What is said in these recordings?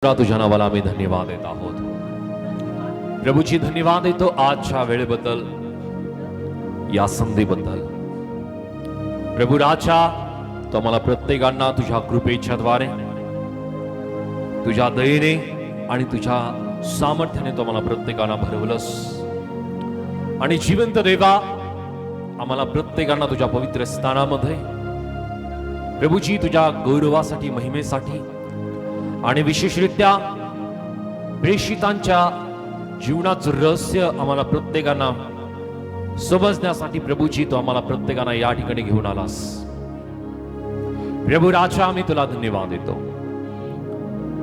तुझ्या नावाला आम्ही धन्यवाद देत आहोत प्रभूची, धन्यवाद देतो आजच्या वेळेबद्दल, या संधीबद्दल। प्रभू राजा, तो आम्हाला प्रत्येकांना तुझ्या कृपेच्या द्वारे, तुझ्या दयेने आणि तुझ्या सामर्थ्याने तो आम्हाला प्रत्येकांना भरवलंस। आणि जिवंत देवा, आम्हाला प्रत्येकांना तुझ्या पवित्र स्थानामध्ये प्रभूजी तुझ्या गौरवासाठी, महिमेसाठी आणि विशेषरित्या प्रेषितांच्या जीवनाचं रहस्य आम्हाला प्रत्येकांना समजण्यासाठी प्रभूजी तो आम्हाला प्रत्येकांना या ठिकाणी घेऊन आलास। प्रभू राजा, आम्ही तुला धन्यवाद देतो।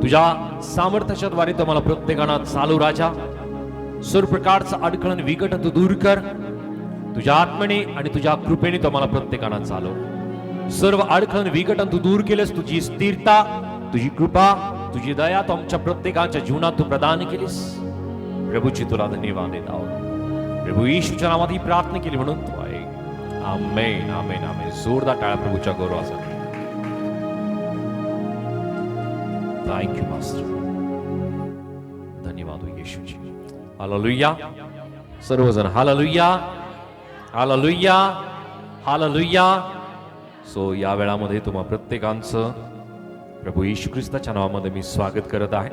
तुझ्या सामर्थ्याच्या द्वारे तो आम्हाला प्रत्येकांना चालू राजा, सर्व प्रकारचं अडखळण विकट तू दूर कर। तुझ्या आत्मेने आणि तुझ्या कृपेने तो आम्हाला प्रत्येकांना चालव। सर्व अडखळण विकट तू दूर केलेस। तुझी स्थिरता, तुझी कृपा, तुझी दया तो आमच्या प्रत्येकाच्या जीवनात तू प्रदान केलीस। प्रभूची तुला धन्यवाद देत आहोत। प्रभू येशूच्या नावात ही प्रार्थना केली म्हणून तू आहे। आमेन, आमेन, आमेन। जोरदार टाळ्या प्रभूच्या गौरवासाठी। थँक यू मास्टर, धन्यवाद हो येशूची। हालेलुया, सर्वजण हालेलुया, हालेलुया, हालेलुया। सो या वेळामध्ये तुम्हा प्रत्येकांचं प्रभू येशू ख्रिस्ताच्या नावामध्ये मी स्वागत करत आहे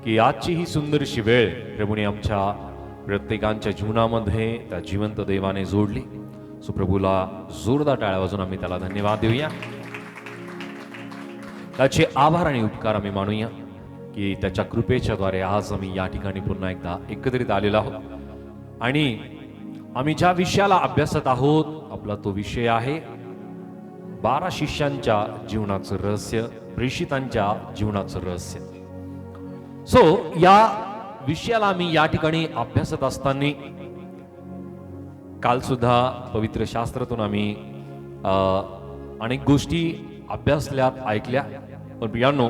की आजची ही सुंदरशी वेळ प्रभूने आमच्या प्रत्येकांच्या जीवनामध्ये त्या जिवंत देवाने जोडली। सो प्रभूला जोरदार टाळ्या वाजून आम्ही त्याला धन्यवाद देऊया, त्याचे आभार आणि उपकार आम्ही मानूया की त्याच्या कृपेच्या द्वारे आज आम्ही या ठिकाणी पुन्हा एकदा एकत्रित आलेलो आहोत। आणि आम्ही ज्या विषयाला अभ्यासत आहोत, आपला तो विषय आहे 12 शिष्यांच्या जीवनाचं रहस्य, प्रेषितांच्या जीवनाचं रहस्य। सो या विषयाला आम्ही या ठिकाणी अभ्यासत असताना काल सुद्धा पवित्र शास्त्रातून आम्ही अनेक गोष्टी अभ्यासल्यात, ऐकल्या। पण प्रियांनो,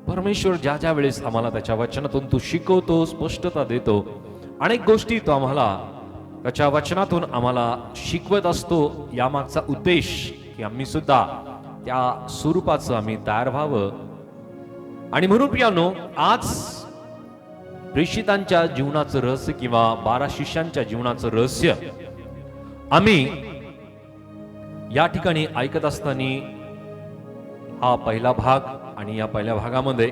परमेश्वर ज्या ज्या वेळेस आम्हाला त्याच्या वचनातून तो शिकवतो, स्पष्टता देतो, अनेक गोष्टी तो आम्हाला त्याच्या वचनातून आम्हाला शिकवत असतो। यामागचा उद्देश की आम्ही सुद्धा त्या स्वरूपाचं आम्ही तयार व्हावं। आणि म्हणून प्रियांनो, आज प्रेषितांच्या जीवनाचं रहस्य किंवा 12 शिष्यांच्या जीवनाचं रहस्य आम्ही या ठिकाणी ऐकत असताना हा पहिला भाग, आणि या पहिल्या भागामध्ये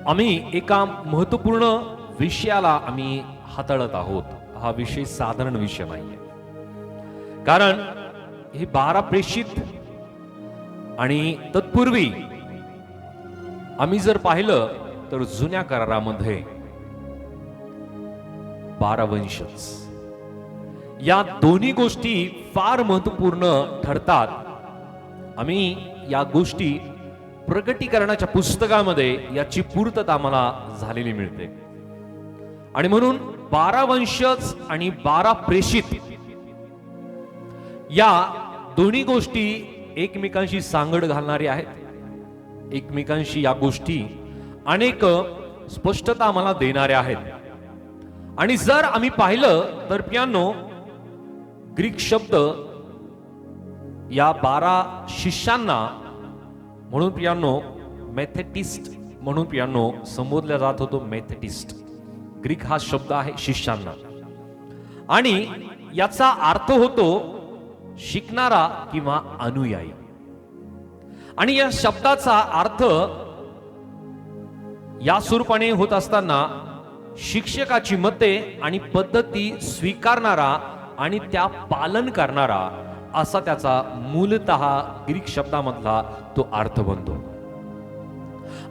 आम्ही एका महत्वपूर्ण विषयाला आम्ही हाताळत आहोत। हा विषय साधारण विषय नाहीये, कारण हे 12 प्रेषित आणि तत्पूर्वी आम्ही जर पाहिलं तर जुन्या करारामध्ये 12 वंशज, या दोन्ही गोष्टी फार महत्वपूर्ण ठरतात। आम्ही या गोष्टी प्रकटीकरणाच्या पुस्तकामध्ये याची पूर्तता आम्हाला झालेली मिळते। आणि म्हणून 12 वंशज आणि 12 प्रेषित या दोन्ही गोष्टी एकमेकांशी सांगड घालणारी आहेत, एकमेकांशी या गोष्टी अनेक स्पष्टता आम्हाला देणाऱ्या आहेत। आणि जर आम्ही पाहिलं तर प्रियांनो, ग्रीक शब्द या 12 शिष्यांना म्हणून प्रियांनो मेथेटिस्ट म्हणून प्रियांनो संबोधला जात होतो। मेथेटिस्ट ग्रीक हा शब्द आहे शिष्यांना, आणि याचा अर्थ होतो शिकणारा किंवा अनुयायी। आणि या शब्दाचा अर्थ या स्वरूपाने होत असताना शिक्षकाची मते आणि पद्धती स्वीकारणारा आणि त्या पालन करणारा, असा त्याचा मूलतः ग्रीक शब्दामधला तो अर्थ बनतो।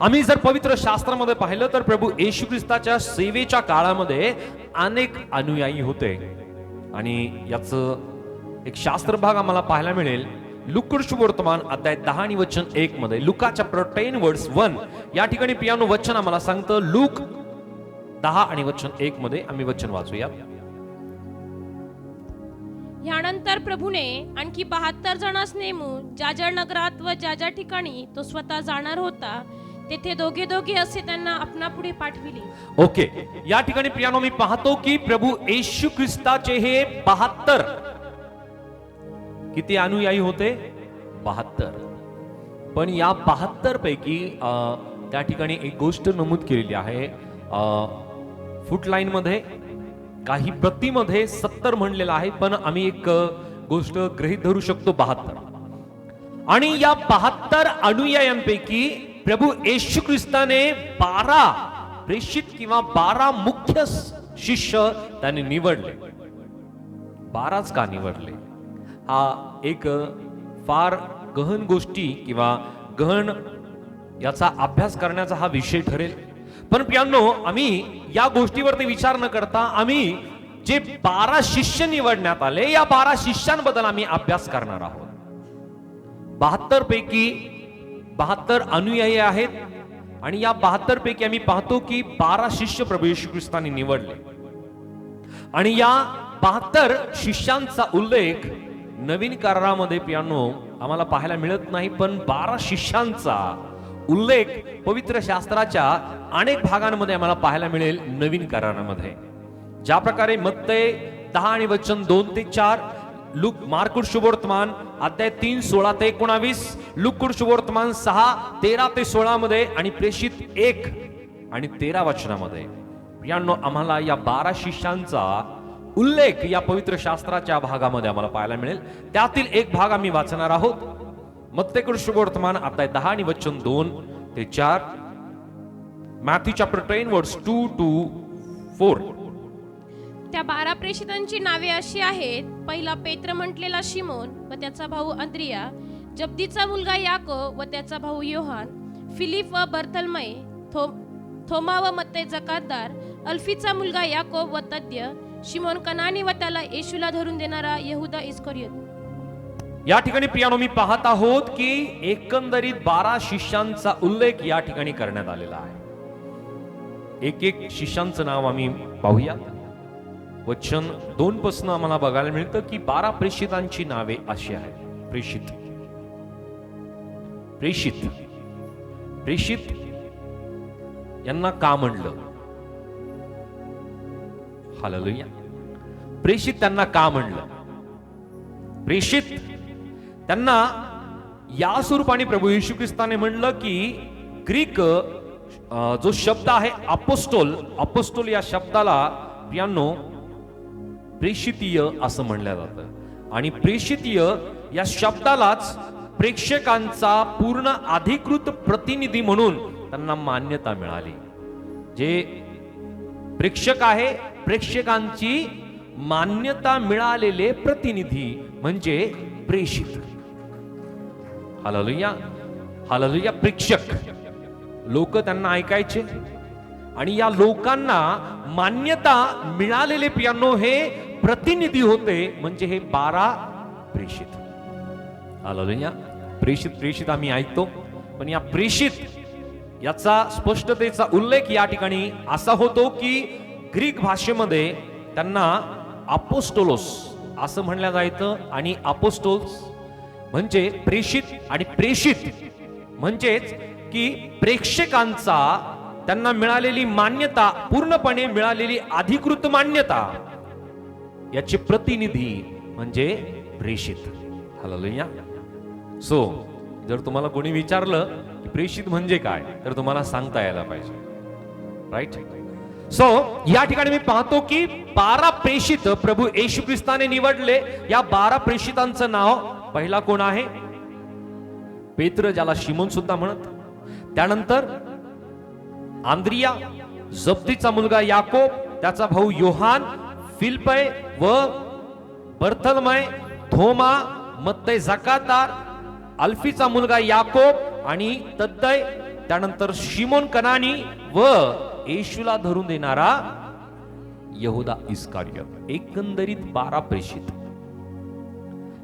आम्ही जर पवित्र शास्त्रामध्ये पाहिलं तर प्रभू येशू ख्रिस्ताच्या सेवेच्या काळामध्ये अनेक अनुयायी होते। आणि याचं एक शास्त्र भाग आम्हाला पाहायला मिळेल लुका शुभवर्तमान अध्याय 10 आणि वचन 1 मध्ये। लुकाच्या 10 वर्स 1 या ठिकाणी पियानो वचन आम्हाला सांगतं। लूक 10 आणि वचन 1 मध्ये आम्ही वचन वाचूया। यानंतर प्रभूने आणखी 72 जणांस नेमून ज्या ज्या नगरात व ज्या ज्या ठिकाणी तो स्वतः जाणार होता तेथे दोघे दोघे असे त्यांना आपणा पुढे पाठविले। ओके, या ठिकाणी प्रियानो मी पाहतो की प्रभू येशू ख्रिस्ताचे हे 72 किती अनुयायी होते? 72। पण या 72 पैकी त्या ठिकाणी एक गोष्ट नमूद केलेली आहे. फुटलाईन मध्ये काही प्रतीमध्ये 70 म्हणलेलं आहे, पण आम्ही एक गोष्ट गृहीत धरू शकतो 72. आणि या 72 अनुयायांपैकी प्रभू येशू ख्रिस्ताने 12 प्रेषित किंवा 12 मुख्य शिष्य त्याने निवडले. 12च का निवडले? हा एक फार गहन गोष्टी किंवा गहन याचा अभ्यास करण्याचा हा विषय ठरेल. पण प्रियांनो, आम्ही या गोष्टीवरती विचार न करता आम्ही जे 12 शिष्य निवडण्यात आले, या 12 शिष्यांबद्दल आम्ही अभ्यास करणार आहोत. 72 पैकी 72 अनुयायी आहेत आणि या 72 पैकी आम्ही पाहतो की 12 शिष्य प्रभू येशू ख्रिस्ताने निवडले. आणि या 72 शिष्यांचा उल्लेख नवीन करारामध्ये प्रियांनो आम्हाला पाहायला मिळत नाही, पण 12 शिष्यांचा उल्लेख पवित्र शास्त्राच्या अनेक भागांमध्ये आम्हाला पाहायला मिळेल. नवीन करारामध्ये ज्या प्रकारे मत्ते 10 आणि वचन 2 ते 4, मार्कुस शुभवर्तमान अध्याय 3 16 ते 19, लूका शुभवर्तमान 6 13 ते 16 मध्ये आणि प्रेषित 1 आणि 13 वचनामध्ये यांनो आम्हाला या 12 शिष्यांचा उल्लेख या पवित्र शास्त्राच्या भागामध्ये आम्हाला पाहायला मिळेल. त्यातील एक भाग आम्ही वाचणार आहोत. मत्ते शुभवर्तमान अध्याय 10 आणि वचन 2 ते 4, मॅथ्यू चॅप्टर 10 वर्स 2 to 4. त्या 12 प्रेषितांची नावे अशी आहेत. पहिला पेत्र म्हटलेला शिमोन व त्याचा भाऊ अंद्रिया, जब्दीचा मुलगा याकोब व त्याचा भाऊ योहान, फिलिप व बर्थलमै, थोमा व मत्ते जकातदार, अल्फीचा मुलगा याकोब व तद्य, शिमोन कनानी व त्याला येशूला धरून देणारा यहुदा इस्करियोत. या ठिकाणी प्रियानो मी पाहत आहोत की एकंदरीत 12 शिष्यांचा उल्लेख या ठिकाणी करण्यात आलेला आहे. एक एक शिष्यांचं नाव आम्ही पाहूया. वचन 2 पासून आम्हाला बघायला मिळतं की 12 प्रेषितांची नावे अशी आहेत. प्रेषित प्रेषित प्रेषित यांना का म्हणलं? हालेलुया. प्रेषित त्यांना का म्हणलं? प्रेषित त्यांना या स्वरूपाने प्रभू येशू ख्रिस्ताने म्हणलं की ग्रीक जो शब्द आहे अपोस्टोल, अपोस्टोल या शब्दाला प्रियांनो प्रेषितीय असं म्हणलं जातं. आणि प्रेषितीय या शब्दालाच प्रेक्षकांचा पूर्ण अधिकृत प्रतिनिधी म्हणून त्यांना मान्यता मिळाली. जे प्रेक्षक आहे, प्रेक्षकांची मान्यता मिळालेले प्रतिनिधी म्हणजे प्रेषित. Hallelujah hallelujah. प्रेक्षक लोक त्यांना ऐकायचे आणि या लोकांना मान्यता मिळालेले प्रियांनो हे प्रतिनिधी होते, म्हणजे हे 12 प्रेषित. हालेलुया. प्रेषित प्रेषित आम्ही ऐकतो, पण या प्रेषित याचा स्पष्टतेचा उल्लेख या ठिकाणी असा होतो की ग्रीक भाषेमध्ये त्यांना अपोस्टोलोस असं म्हणलं जायचं. आणि अपोस्टोल्स म्हणजे प्रेषित आणि प्रेषित म्हणजेच की प्रेक्षकांचा त्यांना मिळालेली मान्यता, पूर्णपणे मिळालेली अधिकृत मान्यता, याचे प्रतिनिधी म्हणजे प्रेषित. हालेलुया. सो जर तुम्हाला कोणी विचारलं की प्रेषित म्हणजे काय, तर तुम्हाला सांगता यायला पाहिजे. राईट. सो या ठिकाणी मी पाहतो की 12 प्रेषित प्रभू येशू ख्रिस्ताने निवडले. या 12 प्रेषितांचं नाव पहिला कोण आहे? पेत्र, ज्याला शिमोन सुद्धा म्हणत. त्यानंतर आंद्रिया, जब्दीचा मुलगा याकोब, त्याचा भाऊ योहान, फिलिपय व बर्थलमै, थोमा, मत्ते जकातदार, अल्फीचा मुलगा याकोब आणि तद्दय, त्यानंतर शिमोन कनानी व येशूला धरून देणारा यहुदा इस्करियोत. एकंदरीत 12 प्रेषित.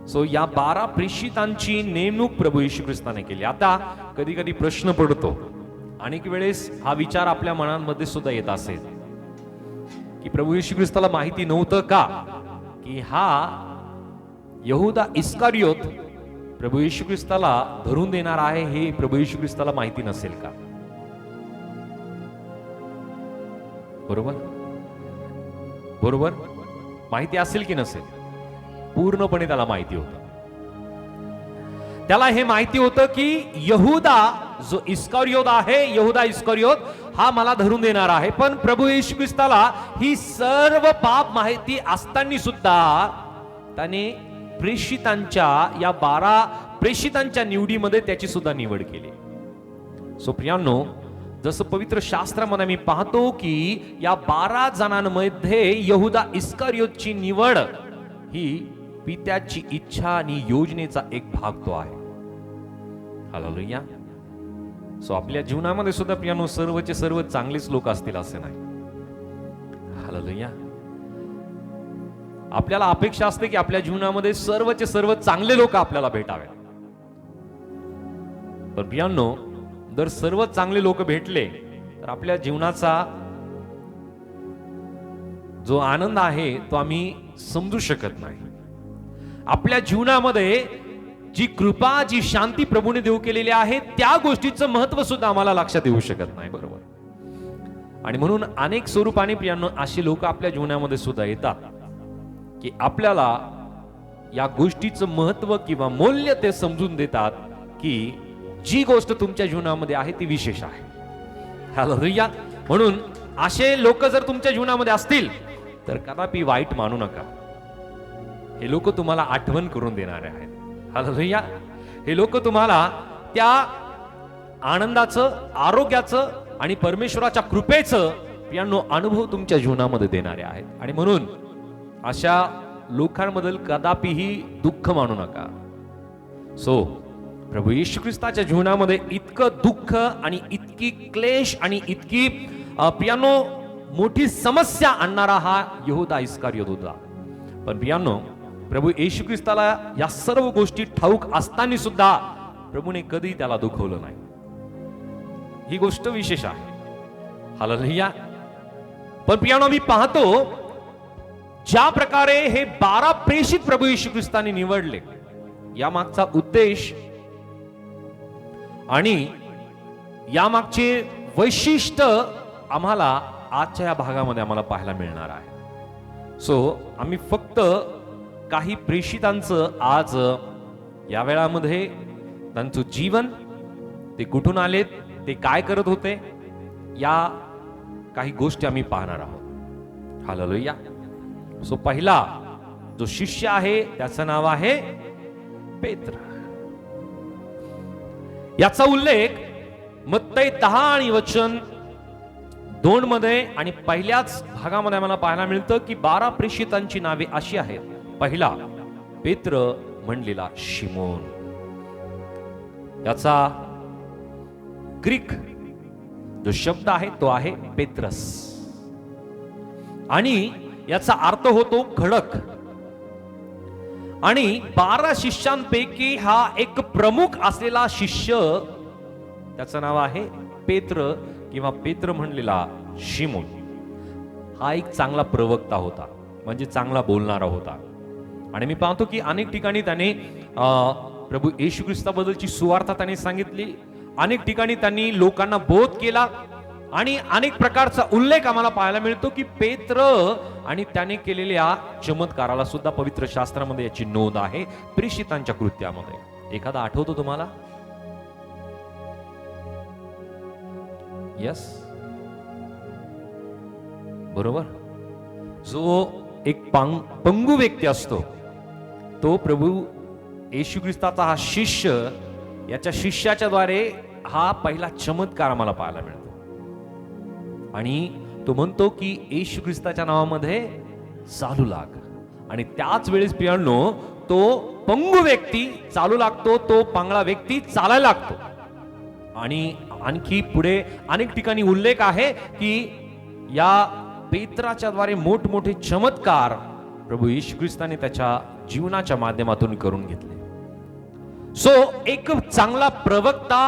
सो या 12 प्रेषितांची नेमणूक प्रभू येशू ख्रिस्ताने केली. आता कधी कधी प्रश्न पडतो, अनेक वेळेस हा विचार आपल्या मनांमध्ये सुद्धा येत असेल की प्रभू येशू ख्रिस्ताला माहिती नव्हतं का की हा यहुदा इस्करियोत प्रभू येशू ख्रिस्ताला धरून देणार आहे? हे प्रभू येशू ख्रिस्ताला माहिती नसेल का? बरोबर बरोबर. माहिती असेल की नसेल? पूर्णपणे त्याला माहिती होतं. त्याला हे माहिती होतं की यहुदा जो इस्करियोत आहे, यहुदा इस्करियोत, हा मला धरून देणार आहे. पण प्रभू येशू ख्रिस्ताला ही सर्व पाप माहिती असताना सुद्धा त्याने प्रेषितांच्या या 12 प्रेषितांच्या निवडीमध्ये त्याची सुद्धा निवड केली. सो प्रियांनो, जसं पवित्र शास्त्रामध्ये मी पाहतो की या 12 जणांमध्ये यहुदा इस्करियोतची निवड ही पित्याची इच्छा आणि योजनेचा एक भाग तो आहे. हालेलुया. सो आपल्या जीवनामध्ये सुद्धा प्रियांनो सर्वचे सर्व चांगलेच लोक असतील असे नाही. हालेलुया. आपल्याला अपेक्षा असते की आपल्या जीवनामध्ये सर्वचे सर्व चांगले लोक आपल्याला भेटावे. पण प्रियांनो, जर सर्व चांगले लोक भेटले तर आपल्या जीवनाचा जो आनंद आहे तो आम्ही समजू शकत नाही. आपल्या जीवनामध्ये जी कृपा, जी शांती प्रभूने देऊ केलेली आहे, त्या गोष्टीचं महत्व सुद्धा आम्हाला लक्षात येऊ शकत नाही. बरोबर. आणि म्हणून अनेक स्वरूपाने प्रियांनो अशी लोक आपल्या जीवनामध्ये सुद्धा येतात की आपल्याला या गोष्टीचं महत्व किंवा मूल्य ते समजून देतात की जी गोष्ट तुमच्या जीवनामध्ये आहे ती विशेष आहे. हालेलुया. म्हणून असे लोक जर तुमच्या जीवनामध्ये असतील तर कदापि वाईट मानू नका. हे लोक तुम्हाला आठवण करून देणारे आहेत. हालेलुया. हे लोक तुम्हाला त्या आनंदाचं, आरोग्याचं आणि परमेश्वराच्या कृपेचं प्रियांनो अनुभव तुमच्या जीवनामध्ये देणारे आहेत. आणि म्हणून अशा लोकांबद्दल कदापिही दुःख मानू नका. सो प्रभू येशू ख्रिस्ताच्या जीवनामध्ये इतकं दुःख आणि इतकी क्लेश आणि इतकी प्रियांनो मोठी समस्या आणणारा हा यहुदा इस्करियोत होता. पण प्रियांनो, प्रभू येशू ख्रिस्ताला या सर्व गोष्टी ठाऊक असताना सुद्धा प्रभूने कधी त्याला दुखवलं नाही. ही गोष्ट विशेष आहे. हालेलुया. पण प्रियांनो, मी पाहतो ज्या प्रकारे हे 12 प्रेषित प्रभू येशू ख्रिस्ताने निवडले, या मागचा उद्देश आणि यामागचे वैशिष्ट्य आम्हाला आजच्या या भागामध्ये आम्हाला पाहायला मिळणार आहे. सो आम्ही फक्त काही प्रेषितांचं आज या वेळामध्ये त्यांचं जीवन, ते कुठून आलेत, ते काय करत होते, या काही गोष्टी आम्ही पाहणार आहोत. हालेलुया. सो पहिला जो शिष्य आहे त्याचं नाव आहे पेत्र. याचा उल्लेख मत्तई 10 आणि वचन 2 मध्ये आणि पहिल्याच भागामध्ये आम्हाला पाहायला मिळतं की 12 प्रेषितांची नावे अशी आहेत. पहिला पेत्र म्हणलेला शिमोन. याचा ग्रीक जो शब्द आहे तो आहे पेत्रस आणि याचा अर्थ होतो खडक. आणि 12 शिष्यांपैकी हा एक प्रमुख असलेला शिष्य, त्याचं नाव आहे पेत्र किंवा पेत्र म्हणलेला शिमोन. हा एक चांगला प्रवक्ता होता, म्हणजे चांगला बोलणारा होता. आणि मी पाहतो की अनेक ठिकाणी त्याने प्रभू येशू ख्रिस्ताबद्दलची सुवार्ता त्याने सांगितली. अनेक ठिकाणी त्यांनी लोकांना बोध केला आणि अनेक प्रकारचा उल्लेख आम्हाला पाहायला मिळतो की पेत्र आणि त्याने केलेल्या चमत्काराला सुद्धा पवित्र शास्त्रामध्ये याची नोंद आहे प्रेषितांच्या कृत्यामध्ये. एखादा आठवतो तुम्हाला? यस, बरोबर. जो एक पंगू व्यक्ती असतो तो प्रभू येशू ख्रिस्ताचा हा शिष्य, याच्या शिष्याच्या द्वारे हा पहिला चमत्कार आम्हाला पाहायला मिळतो. आणि तो म्हणतो की येशू ख्रिस्ताच्या नावामध्ये चालू लाग. आणि त्याच वेळेस प्रियांनो, तो पंगू व्यक्ती चालू लागतो, तो पांगळा व्यक्ती चालायला लागतो. आणि आणखी पुढे अनेक ठिकाणी उल्लेख आहे की या पेत्राच्या द्वारे मोठमोठे चमत्कार प्रभू येशू ख्रिस्ताने त्याच्या जीवनाच्या माध्यमातून करून घेतले. सो एक चांगला प्रवक्ता,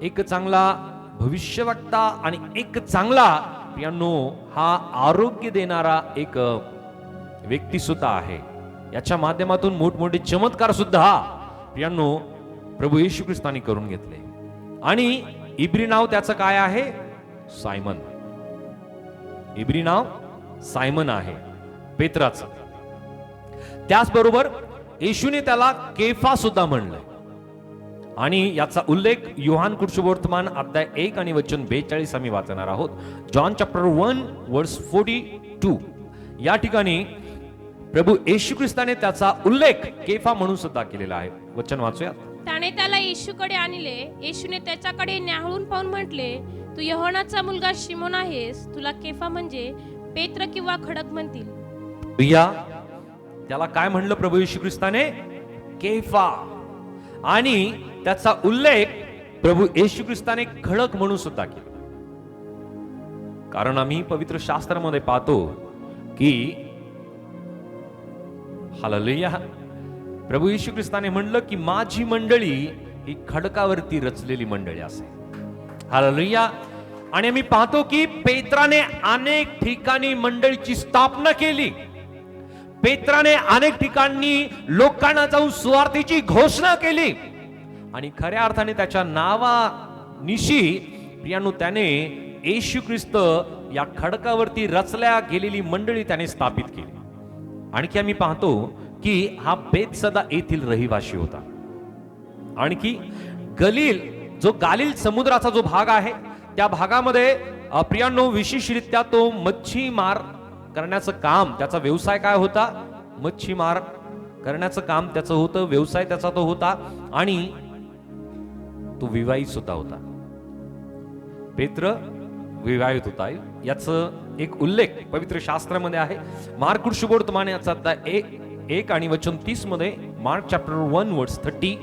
एक चांगला भविष्यवक्ता आणि एक चांगला प्रियांनो हा आरोग्य देणारा एक व्यक्ती सुद्धा आहे. याच्या माध्यमातून मोठमोठे चमत्कार सुद्धा प्रियांनो प्रभू येशू ख्रिस्ताने करून घेतले. आणि इब्री नाव त्याचं काय आहे? सायमन. इब्री नाव सायमन आहे पेत्राचं. त्याचबरोबर येशूने त्याला केफा सुद्धा म्हणलंय. आणि याचा उल्लेख योहान कुशवर्तमान अध्याय 1 आणि वचन 42 आम्ही वाचणार आहोत. जॉन चॅप्टर 1 वर्स 42. या ठिकाणी प्रभू येशू ख्रिस्ताने त्याचा उल्लेख केफा म्हणून सुद्धा केलेला आहे. वचन वाचूया. त्याने त्याला येशूकडे आणले. येशूने त्याच्याकडे न्याहाळून पाहून म्हटले, तू योहानाचा मुलगा शिमोन आहेस. तुला केफा म्हणजे पेत्र किंवा खडक म्हणतील. प्रिया, त्याला काय म्हणलं प्रभू येशू ख्रिस्ताने? केफा. आणि त्याचा उल्लेख प्रभू येशू ख्रिस्ताने खडक म्हणून सुद्धा केला. कारण आम्ही पवित्र शास्त्रामध्ये पाहतो की हालेलुया, प्रभू येशू ख्रिस्ताने म्हणलं की माझी मंडळी ही खडकावरती रचलेली मंडळी असेल. हालेलुया. आणि आम्ही पाहतो की पेत्राने अनेक ठिकाणी मंडळीची स्थापना केली. पेत्राने अनेक ठिकाणी लोकांना जाऊन सुवार्थेची घोषणा केली आणि खऱ्या अर्थाने त्याच्या नावानिशी प्रियानो त्याने येशू ख्रिस्त या खडकावरती रचल्या गेलेली मंडळी त्याने स्थापित केली. आणखी आम्ही पाहतो की हा बेतसदा येथील रहिवासी होता. आणखी गालिल समुद्राचा जो भाग आहे त्या भागामध्ये प्रियांनो विशेषरित्या तो मच्छीमार करण्याचं काम, त्याचा व्यवसाय काय होता? मच्छीमार करण्याचं काम त्याचं होतं, व्यवसाय त्याचा तो होता. आणि तो विवाहित सुद्धा होता. पेत्र विवाहित होता. याचं एक उल्लेख पवित्र शास्त्रामध्ये आहे. मार्क शुभवर्तमान याचा अध्याय 1 आणि वचन 30 मध्ये. मार्क चॅप्टर 1 वर्स 30.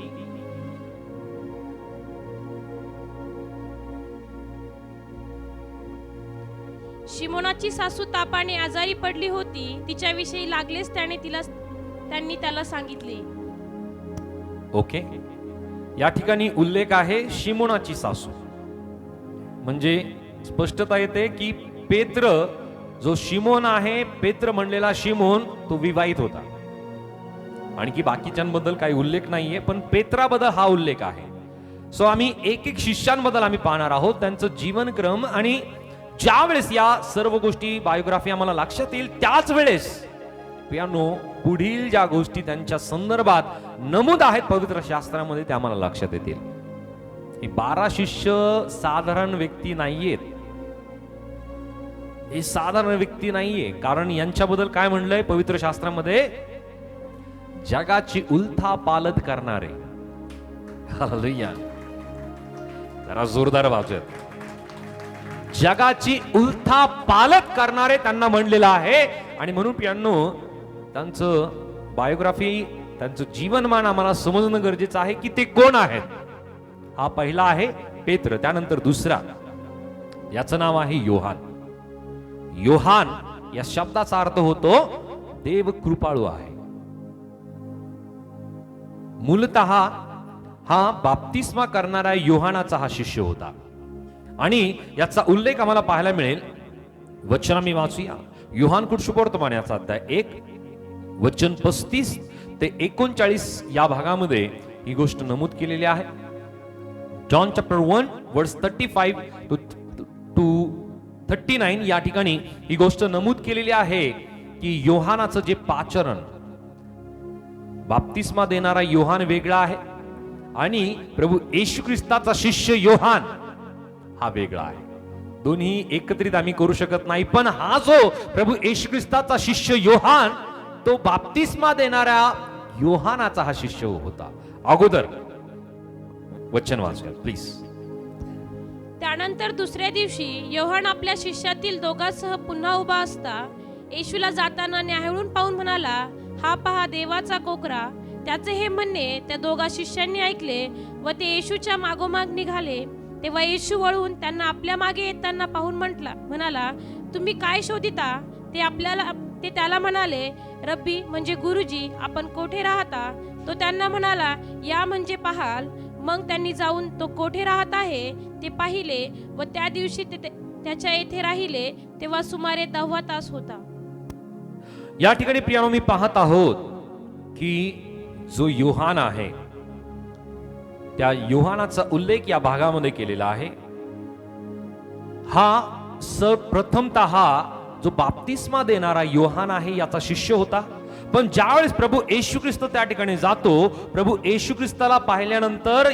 शिमोनाची सासू तापाने आजारी पडली होती. तिच्याविषयी लागलेच त्यांनी त्याला सांगितले. ओके, या ठिकाणी उल्लेख आहे शिमोनाची सासू. म्हणजे स्पष्टता येते की पेत्र जो शिमोन आहे, पेत्र म्हणलेला शिमोन तो विवाहित होता. आणखी बाकीच्यांबद्दल काही उल्लेख नाहीये, पण पेत्राबद्दल हा उल्लेख आहे. सो आम्ही एक एक शिष्यांबद्दल आम्ही पाहणार आहोत, त्यांचं जीवनक्रम. आणि ज्या वेळेस या सर्व गोष्टी बायोग्राफी आम्हाला लक्षात येईल त्याच वेळेस प्रियांनो पुढील ज्या गोष्टी त्यांच्या संदर्भात नमूद आहेत पवित्र शास्त्रामध्ये त्या आम्हाला लक्षात येतील. ही 12 शिष्य साधारण व्यक्ती नाहीयेत. हे साधारण व्यक्ती नाहीये. कारण यांच्याबद्दल काय म्हणलंय पवित्र शास्त्रामध्ये? जगाची उलथापालट करणारे. हालेलुया. जरा जोरदार वाजत. जगाची उलथापालट करणारे त्यांना म्हणलेलं आहे. आणि म्हणून प्रियांनो त्यांचं बायोग्राफी, त्यांचं जीवनमान आम्हाला समजणं गरजेचं आहे की ते कोण आहेत. हा पहिला आहे पेत्र. त्यानंतर दुसरा, याचं नाव आहे योहान. योहान या शब्दाचा अर्थ होतो देव कृपाळू आहे. मूलतः हा बाप्तिस्मा करणारा योहानाचा हा शिष्य होता. आणि याचा उल्लेख आम्हाला पाहायला मिळेल. वचन आम्ही वाचूया. योहान कुशवर्तमान याचा अध्याय 1 वचन 35 ते 39 या भागामध्ये ही गोष्ट नमूद केलेली आहे. जॉन चॅप्टर 1 वर्स 35 टू 39 या ठिकाणी ही गोष्ट नमूद केलेली आहे की योहानाचं जे पाचरण, बाप्तिस्मा देणारा योहान वेगळा आहे आणि प्रभू येशू ख्रिस्ताचा शिष्य योहान हा वेगळा आहे. दोन्ही एकत्रित आम्ही करू शकत नाही. पण हा जो प्रभू येशू ख्रिस्ताचा शिष्य योहान, तो बाप्तिस्मा देणाऱ्या योहानाचा हा शिष्य होता. अगोदर वचन वाचूया प्लीज. त्यानंतर दुसऱ्या दिवशी योहान आपल्या शिष्यातील दोघांसह पुन्हा उभा असता येशूला जाताना न्याहाळून पाहून म्हणाला, हा पहा देवाचा कोकरा. त्याचे हे म्हणणे त्या दोघा शिष्यांनी ऐकले व ते येशूच्या मागोमाग निघाले. तेव्हा येशू वळून त्यांना आपल्या मागे येताना पाहून म्हणाला, तुम्ही काय शोधिता? ते त्याला म्हणाले, रब्बी म्हणजे गुरुजी, आपण कोठे राहता? तो त्यांना म्हणाला, या म्हणजे पाहाल. मग त्यांनी जाऊन तो कोठे राहत आहे ते पाहिले व त्या दिवशी ते त्याच्या येथे राहिले. तेव्हा सुमारे 10 तास होता. या ठिकाणी प्रियानो मी पाहत आहोत की जो योहान आहे त्या योहानाचा उल्लेख या भागामध्ये केलेला आहे. हा प्रथमतः जो बाप्तिस्मा देणारा योहान आहे याचा शिष्य होता. पण ज्यावेळेस प्रभू येशू ख्रिस्त त्या ठिकाणी जातो, प्रभू येशू ख्रिस्ताला पाहिल्यानंतर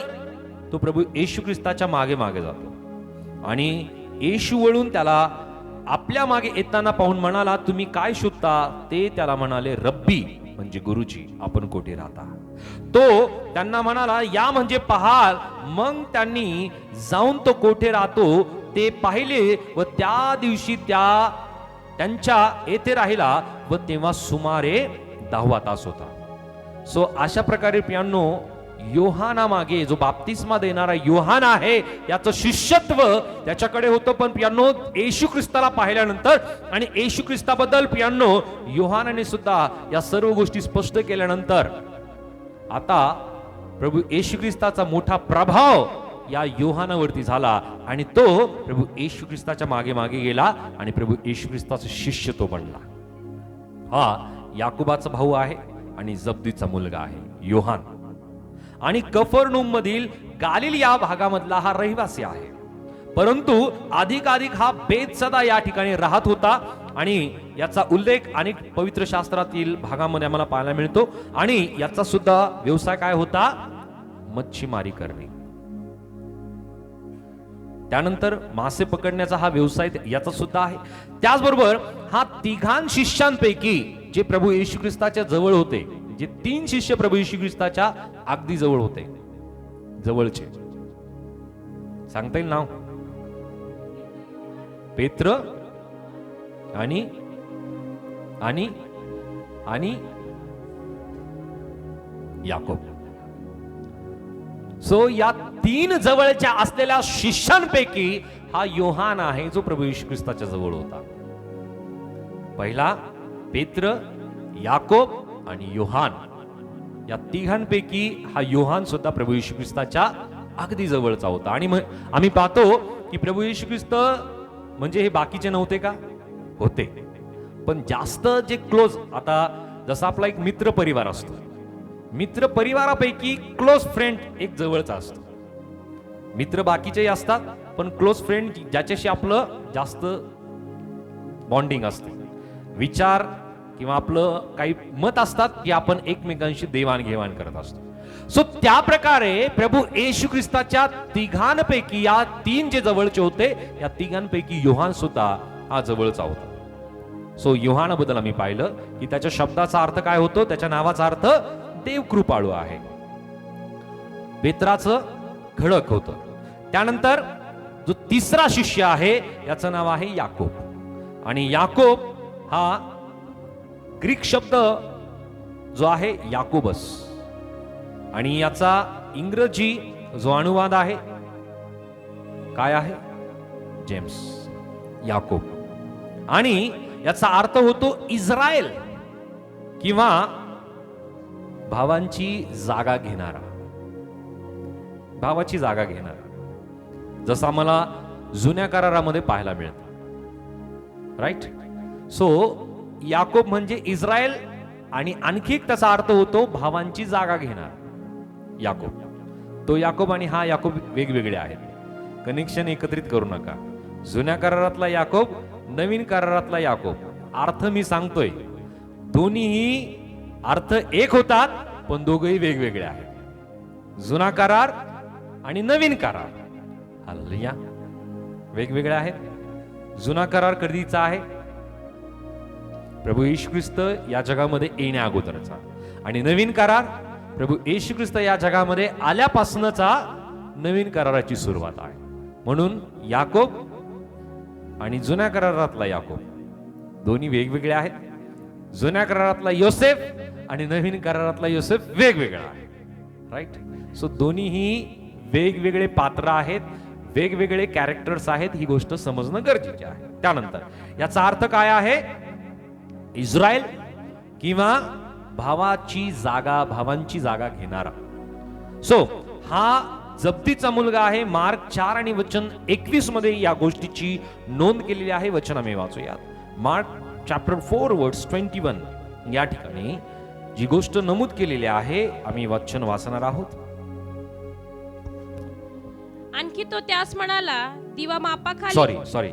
तो प्रभू येशू ख्रिस्ताच्या मागे मागे जातो आणि येशू वळून त्याला आपल्या मागे येताना पाहून म्हणाला, तुम्ही काय शोधता? ते त्याला म्हणाले, रब्बी म्हणजे गुरुजी, आपण कोठे राहता? तो त्यांना म्हणाला, या म्हणजे पहाल. मग त्यांनी जाऊन तो कोठे राहतो ते पाहिले व त्या दिवशी त्यांच्या येथे राहिला व तेव्हा सुमारे 10 तास होता. सो अशा प्रकारे प्रियांनो, योहाना मागे जो बाप्तिस्मा देणारा योहान आहे याचं शिष्यत्व त्याच्याकडे होतं. पण प्रियांनो, येशू ख्रिस्ताला पाहिल्यानंतर आणि येशू ख्रिस्ताबद्दल प्रियांनो योहानाने सुद्धा या सर्व गोष्टी स्पष्ट केल्यानंतर आता प्रभू येशू ख्रिस्ताचा मोठा प्रभाव या योहानावरती झाला आणि तो प्रभू येशू ख्रिस्ताच्या मागे मागे गेला आणि प्रभू येशू ख्रिस्ताचा शिष्य तो बनला. हा याकोबाचा भाऊ आहे आणि जब्दीचा मुलगा आहे योहान. आणि कफरनूम मधील गालिल या भागामधला हा रहिवासी आहे. परंतु अधिकाधिक हा बेतसदा या ठिकाणी राहत होता आणि याचा उल्लेख अनेक पवित्र शास्त्रातील भागामध्ये आम्हाला पाहायला मिळतो. आणि याचा सुद्धा व्यवसाय काय होता? मच्छीमारी करणे. त्यानंतर मासे पकडण्याचा हा व्यवसाय याचा सुद्धा आहे. त्याचबरोबर हा तिघां शिष्यांपैकी जे प्रभू येशू ख्रिस्ताच्या जवळ होते, जे 3 शिष्य प्रभू येशू ख्रिस्ताच्या अगदी जवळ होते, जवळचे सांगता येईल नाव? पेत्र आणि आणि आणि याकोब. सो या 3 जवळच्या असलेल्या शिष्यांपैकी हा योहान आहे जो प्रभू येशू ख्रिस्ताच्या जवळ होता. पहिला पेत्र, याकोब आणि योहान, या तिघांपैकी हा योहान सुद्धा प्रभू येशू ख्रिस्ताच्या अगदी जवळचा होता. आणि आम्ही पाहतो की प्रभू येशू ख्रिस्त म्हणजे हे बाकीचे नव्हते का? होते. पण जास्त जे क्लोज, आता जसा आपला एक मित्र परिवार असतो, मित्र परिवारापैकी क्लोज फ्रेंड एक जवळचा असतो. मित्र बाकीचे असतात पण क्लोज फ्रेंड ज्याच्याशी आपलं जास्त बॉन्डिंग असते, विचार किंवा आपलं काही मत असतात की आपण एकमेकांशी देवाणघेवाण करत असतो. सो त्या प्रकारे प्रभू येशू ख्रिस्ताच्या तिघांपैकी या 3 जे जवळचे होते, या तिघांपैकी योहान सुद्धा हा जवळचा होता. सो योहानाबद्दल आम्ही पाहिलं की त्याच्या शब्दाचा अर्थ काय होतो? त्याच्या नावाचा अर्थ देव कृपाळू आहे. पेत्राचं खडक होतं. त्यानंतर जो तिसरा शिष्य आहे याचं नाव आहे याकोब. आणि याकोब हा ग्रीक शब्द जो आहे याकोबस, आणि याचा इंग्रजी जो अनुवाद आहे काय आहे? जेम्स, याकोब. आणि याचा अर्थ होतो इस्रायल किंवा भावांची जागा घेणारा, भावाची जागा घेणारा, जसं आम्हाला जुन्या करारामध्ये पाहायला मिळतं. राईट. सो याकोब म्हणजे इस्रायल आणि आणखी एक त्याचा अर्थ होतो भावांची जागा घेणार याकोब. तो याकोब आणि हा याकोब वेगवेगळे आहेत. कनेक्शन एकत्रित करू नका. जुन्या करारातला याकोब, नवीन करारातला याकोब, अर्थ मी सांगतोय, दोन्हीही अर्थ एक होतात पण दोघेही वेगवेगळे आहेत. जुना करार आणि नवीन करार हालेलुया वेगवेगळे आहेत. जुना करार कधीचा आहे? प्रभू येशू ख्रिस्त या जगामध्ये येण्या अगोदरचा. आणि नवीन करार प्रभू येशू ख्रिस्त या जगामध्ये आल्यापासूनचा नवीन कराराची सुरुवात आहे. म्हणून याकोब आणि जुन्या करारातला याकोब दोन्ही वेगवेगळे आहेत. जुन्या करारातला योसेफ आणि नवीन करारातला योसेफ वेगवेगळा आहे. राईट. सो दोन्हीही वेगवेगळे पात्र आहेत, वेगवेगळे कॅरेक्टर्स आहेत. ही गोष्ट समजणं गरजेचे आहे. त्यानंतर याचा अर्थ काय आहे? इस्रायल किंवा भावाची जागा, भावांची जागा घेणारा. सो हा जब्दीचा मुलगा आहे. मार्क 4 आणि वचन 21 मध्ये या गोष्टीची नोंद केलेली आहे. वचन आम्ही वाचूयात. मार्क चॅप्टर 4 वर्स 21 या ठिकाणी जी गोष्ट नमूद केलेली आहे आम्ही वचन वाचणार आहोत. आणखी तो त्यास म्हणाला, दिवा मापाखाली. सॉरी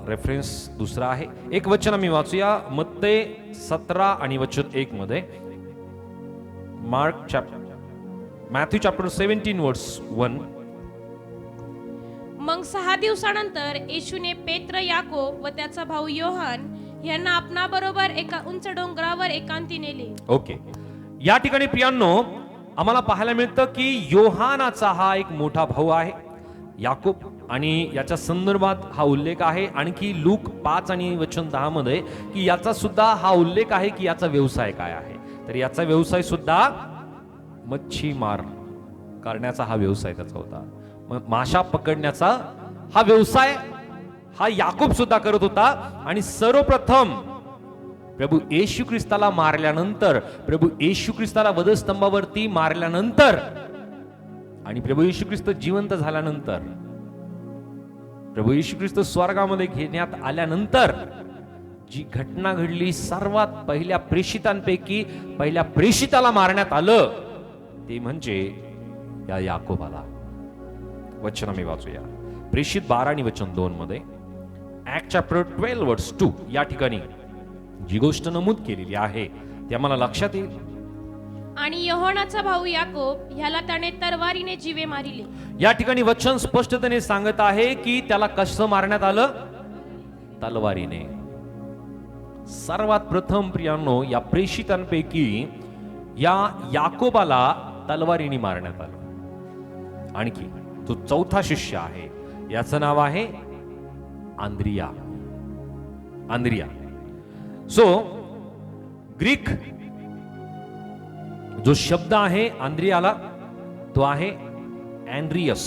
रेफरन्स दुसरा आहे. एक वचन आम्ही वाचूया. मत्ते 17 आणि वचन 1 मध्ये. मार्क मॅथ्यू चॅप्टर 17 वर्स 1. मग 6 दिवसानंतर येशूने पेत्र, याकोब व त्याचा भाऊ योहान यांना आपणाबरोबर एका उंच डोंगरावर एकांती नेले. ओके, या ठिकाणी प्रियांनो आम्हाला पाहायला मिळतं की योहानाचा हा एक मोठा भाऊ आहे याकोब, आणि याच्या संदर्भात हा उल्लेख आहे आणखी लूक 5 आणि वचन 10 मध्ये की याचा सुद्धा हा उल्लेख आहे की याचा व्यवसाय काय आहे. तर याचा व्यवसाय सुद्धा मच्छीमार करण्याचा हा व्यवसाय त्याचा होता. माशा पकडण्याचा हा व्यवसाय हा याकोब सुद्धा करत होता. आणि सर्वप्रथम प्रभू येशू ख्रिस्ताला मारल्यानंतर, प्रभू येशू ख्रिस्ताला वधस्तंभावरती मारल्यानंतर आणि प्रभू येशू ख्रिस्त जिवंत झाल्यानंतर, प्रभू येशू ख्रिस्त स्वर्गामध्ये घेण्यात आल्यानंतर जी घटना घडली, सर्वात पहिल्या प्रेषितांपैकी पहिल्या प्रेषिताला मारण्यात आलं ते म्हणजे या याकोबाला. वचन आम्ही वाचूया, प्रेषित 12 आणि वचन 2 मध्ये. ऍक्ट चॅप्टर 12 वर्स 2 या ठिकाणी जी गोष्ट नमूद केलेली आहे ते आम्हाला लक्षात येईल. आणि योहानाचा भाऊ याकोब ह्याला त्याने तरवारीने जीवे मारिले. या ठिकाणी वचन स्पष्टतेने सांगत आहे की त्याला कसं मारण्यात आलं? तलवारीने. सर्वात प्रथम प्रियांनो या प्रेषितांपैकी या याकोबाला तलवारीने मारण्यात आलं. आणखी तो चौथा शिष्य आहे, याचं नाव आहे आंद्रिया. आंद्रिया. सो ग्रीक जो शब्द आहे आंद्रियाला तो आहे अँड्रियस,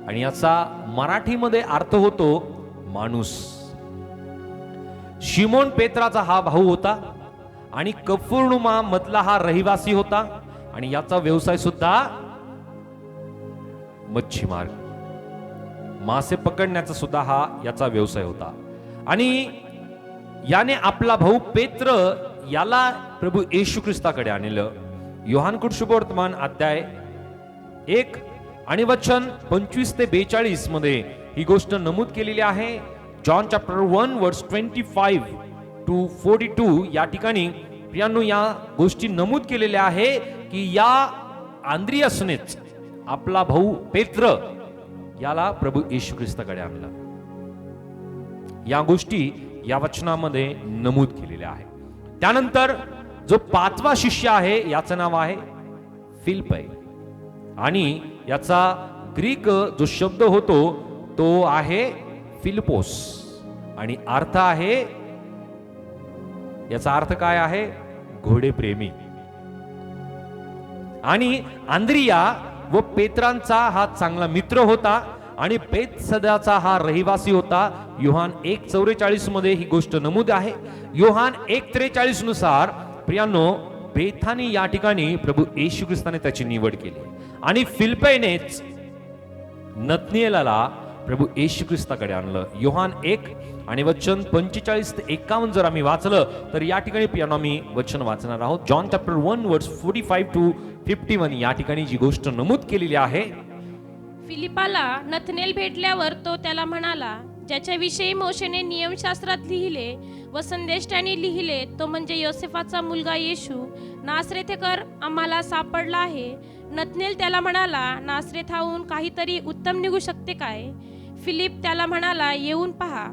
आणि याचा मराठीमध्ये अर्थ होतो माणूस. शिमोन पेत्राचा हा भाऊ होता आणि कफुर्नुमा मधला हा रहिवासी होता, आणि याचा व्यवसाय सुद्धा मच्छीमार, मासे पकडण्याचा सुद्धा हा याचा व्यवसाय होता. आणि याने आपला भाऊ पेत्र याला प्रभू येशू ख्रिस्ताकडे आणलं. योहान शुभवर्तमान अध्याय 1 आणि वचन 25 ते 42 मध्ये ही गोष्ट नमूद केलेली आहे. जॉन चॅप्टर 1 वर्स 25 टू 42 या ठिकाणी प्रियांनो या गोष्टी नमूद केलेल्या आहे की या आंद्रियासनेच आपला भाऊ पेत्र याला प्रभू येशू ख्रिस्ताकडे आणला. या गोष्टी या वचनामध्ये नमूद केलेल्या आहे. त्यानंतर जो 5वा शिष्य आहे याचं नाव आहे फिलिपय, आणि याचा ग्रीक जो शब्द होतो तो आहे फिलिपोस, आणि अर्थ आहे, याचा अर्थ काय आहे? घोडेप्रेमी. आणि आंद्रिया व पेत्रांचा हा चांगला मित्र होता आणि बेथसदाचा हा रहिवासी होता. योहान 1:44 मध्ये ही गोष्ट नमूद आहे. योहान 1:43 नुसार प्रियांनो बेथानी या ठिकाणी प्रभू येशू ख्रिस्ताने त्याची निवड केली, आणि फिलिपयनेच नतनिएलला प्रभू येशू ख्रिस्ताकडे आणलं. योहान 1 आणि वचन 45 ते 51 जर आम्ही वाचलं तर या ठिकाणी प्रियांनो आम्ही वचन वाचणार आहोत. जॉन चॅप्टर 1 वर्स 45 टू 51 या ठिकाणी जी गोष्ट नमूद केलेली आहे. फिलिपाला नथनेल भेटल्यावर तो त्याला म्हणाला, ज्याच्याविषयी मोशेने नियमशास्त्रात लिहिले व संदेष्टाने लिहिले तो म्हणजे योसेफाचा मुलगा येशू नासरेथकर आम्हाला सापडला आहे. नथनेल त्याला म्हणाला, नासरेथाहून काहीतरी उत्तम निघू शकते काय? फिलिप त्याला म्हणाला, येऊन पहा.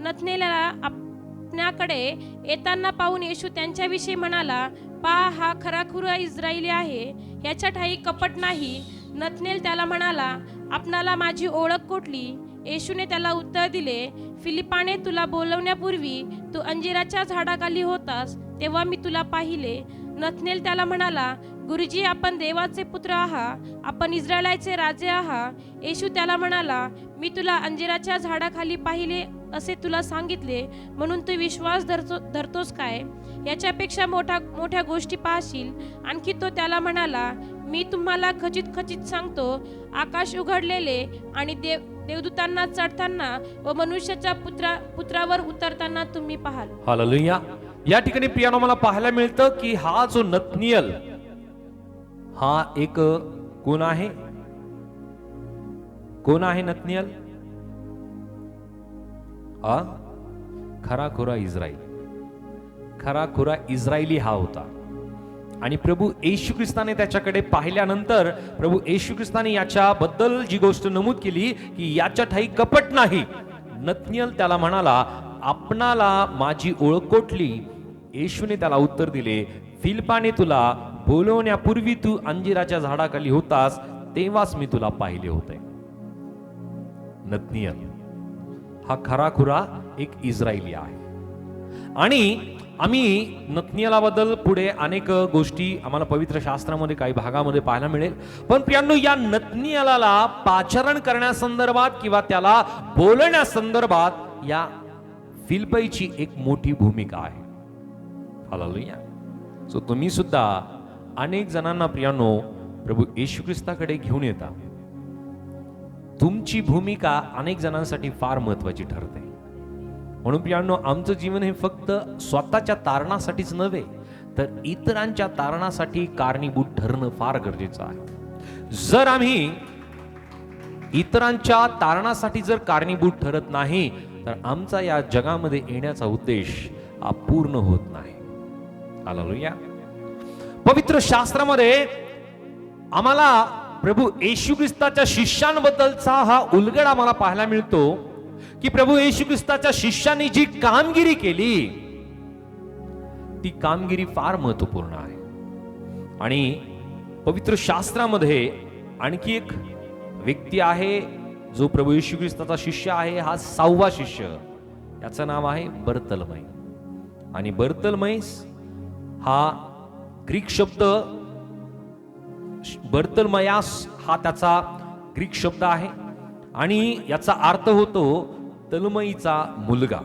नथनेलला आपल्याकडे येताना पाहून येशू त्यांच्याविषयी म्हणाला, पहा हा खराखुरा इस्रायली आहे, याच्या ठाई कपट नाही. नथनेल त्याला म्हणाला, आपणाला माझी ओळख कुठली? येशूने त्याला उत्तर दिले, फिलिपाने तुला बोलवण्यापूर्वी तू अंजिराच्या झाडाखाली होतास तेव्हा मी तुला पाहिले. नथनेल त्याला म्हणाला, गुरुजी आपण देवाचे पुत्र आहात, आपण इस्रायलाचे राजे आहात. येशू त्याला म्हणाला, मी तुला अंजिराच्या झाडाखाली पाहिले असे तुला सांगितले म्हणून तू विश्वास धरतोस काय? याच्यापेक्षा मोठ्या गोष्टी पाहशील. आणखी तो त्याला म्हणाला, मी तुम्हाला खचित खचित सांगतो, आकाश उघडलेले आणि देवदूतांना चढताना व मनुष्याच्या पुत्रावर उतरताना तुम्ही पाहाल. हालेलुया. या ठिकाणी प्रियांनो मला पाहायला मिळतं की हा जो नतनिएल हा एक कोण आहे? कोण आहे नतनिएल? खराखुरा इस्राईल, खराखुरा इस्रायली हा होता. आणि प्रभू येशू ख्रिस्ताने त्याच्याकडे पाहिल्यानंतर प्रभू येशू ख्रिस्ताने याच्याबद्दल जी गोष्ट नमूद केली की याच्या ठाई कपट नाही. नतनिएल त्याला म्हणाला, आपणाला माझी ओळख कोठली? येशूने त्याला उत्तर दिले, फिलिपाने तुला बोलवण्यापूर्वी तू अंजिराच्या झाडाखाली होतास तेव्हाच मी तुला पाहिले होते. नतनिएल हा खराखुरा एक इस्रायली आहे. आणि आम्ही नतनिएलाबद्दल पुढे अनेक गोष्टी आम्हाला पवित्र शास्त्रामध्ये काही भागामध्ये पाहायला मिळेल. पण प्रियांनो, या नतनिएलाला पाचारण करण्यासंदर्भात किंवा त्याला बोलण्यासंदर्भात या फिलिपईची एक मोठी भूमिका आहे. हालेलुया. सो तुम्ही सुद्धा अनेक जणांना प्रियांनो प्रभू येशू ख्रिस्ताकडे घेऊन येता. तुमची भूमिका अनेक जणांसाठी फार महत्वाची ठरते. म्हणून प्रियांनो, आमचं जीवन हे फक्त स्वतःच्या तारणासाठीच नव्हे तर इतरांच्या तारणासाठी कारणीभूत ठरणं फार गरजेचं आहे. जर आम्ही इतरांच्या तारणासाठी जर कारणीभूत ठरत नाही तर आमचा या जगामध्ये येण्याचा उद्देश पूर्ण होत नाही. हालेलुया. पवित्र शास्त्रामध्ये आम्हाला प्रभू येशू ख्रिस्ताच्या शिष्यांबद्दलचा हा उलगड आम्हाला पाहायला मिळतो की प्रभू येशू ख्रिस्ताच्या शिष्यांनी जी कामगिरी केली ती कामगिरी फार महत्वपूर्ण आहे. आणि पवित्र शास्त्रामध्ये आणखी एक व्यक्ती आहे जो प्रभू येशू ख्रिस्ताचा शिष्य आहे. हा 6वा शिष्य, याचं नाव आहे बर्तलमै. आणि बर्तलमैस हा ग्रीक शब्द, बर्तलमयास हा त्याचा ग्रीक शब्द आहे आणि याचा अर्थ होतो तलमईचा मुलगा.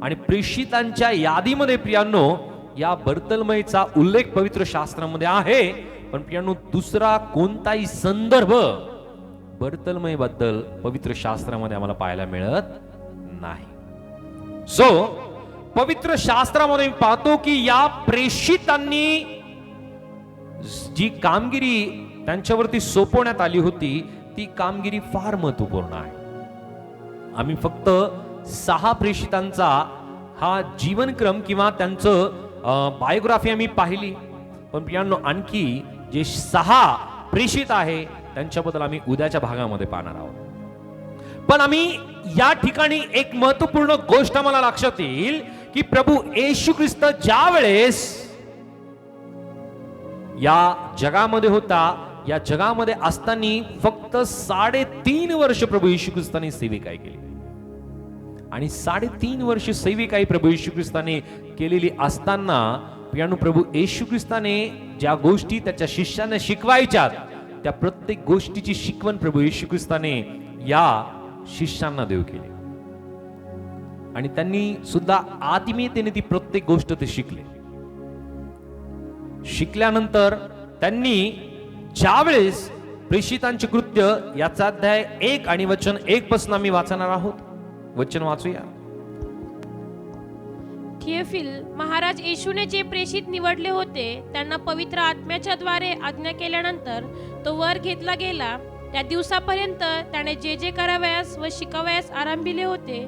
आणि प्रेषितांच्या यादीमध्ये प्रियांनो या बर्तलमईचा उल्लेख पवित्र शास्त्रामध्ये आहे. पण प्रियांनो, दुसरा कोणताही संदर्भ बर्तलमई बद्दल पवित्र शास्त्रामध्ये आम्हाला पाहायला मिळत नाही. सो पवित्र शास्त्रामध्ये पाहतो की या प्रेषितांनी जी कामगिरी त्यांच्यावरती सोपवण्यात आली होती ती कामगिरी फार महत्वपूर्ण आहे. आम्ही फक्त 6 प्रेषितांचा हा जीवनक्रम किंवा त्यांचं बायोग्राफी आम्ही पाहिली. पण प्रियांनो, आणखी जे 6 प्रेषित आहे त्यांच्याबद्दल आम्ही उद्याच्या भागामध्ये पाहणार आहोत. पण आम्ही या ठिकाणी एक महत्वपूर्ण गोष्ट मला लक्षात येईल की प्रभू येशू ख्रिस्त ज्या वेळेस या जगामध्ये होता, या जगामध्ये असताना फक्त 3.5 वर्ष प्रभू येशू ख्रिस्ताने सेविकाई केली. आणि 3.5 वर्ष सेविकाई प्रभू येशू ख्रिस्ताने केलेली असताना प्रियांनो, प्रभू येशू ख्रिस्ताने ज्या गोष्टी त्याच्या शिष्यांना शिकवायच्या त्या प्रत्येक गोष्टीची शिकवण प्रभू येशू ख्रिस्ताने या शिष्यांना देऊ केली. आणि त्यांनी सुद्धा आत्मीयतेने ती प्रत्येक गोष्ट ते शिकले. शिकल्यानंतर त्यांनी ज्यावेळेस प्रेषितांचे कृत्य याचा अध्याय 1 आणि वचन 1 पासून आम्ही वाचणार आहोत. वचन वाचूया. थियोफिल, महाराज येशूने जे प्रेषित निवडले होते त्यांना पवित्र आत्म्याच्या द्वारे आज्ञा केल्यानंतर तो वर घेतला गेला. त्या दिवसापर्यंत त्याने जे जे करावयास व शिकावयास आरंभिले होते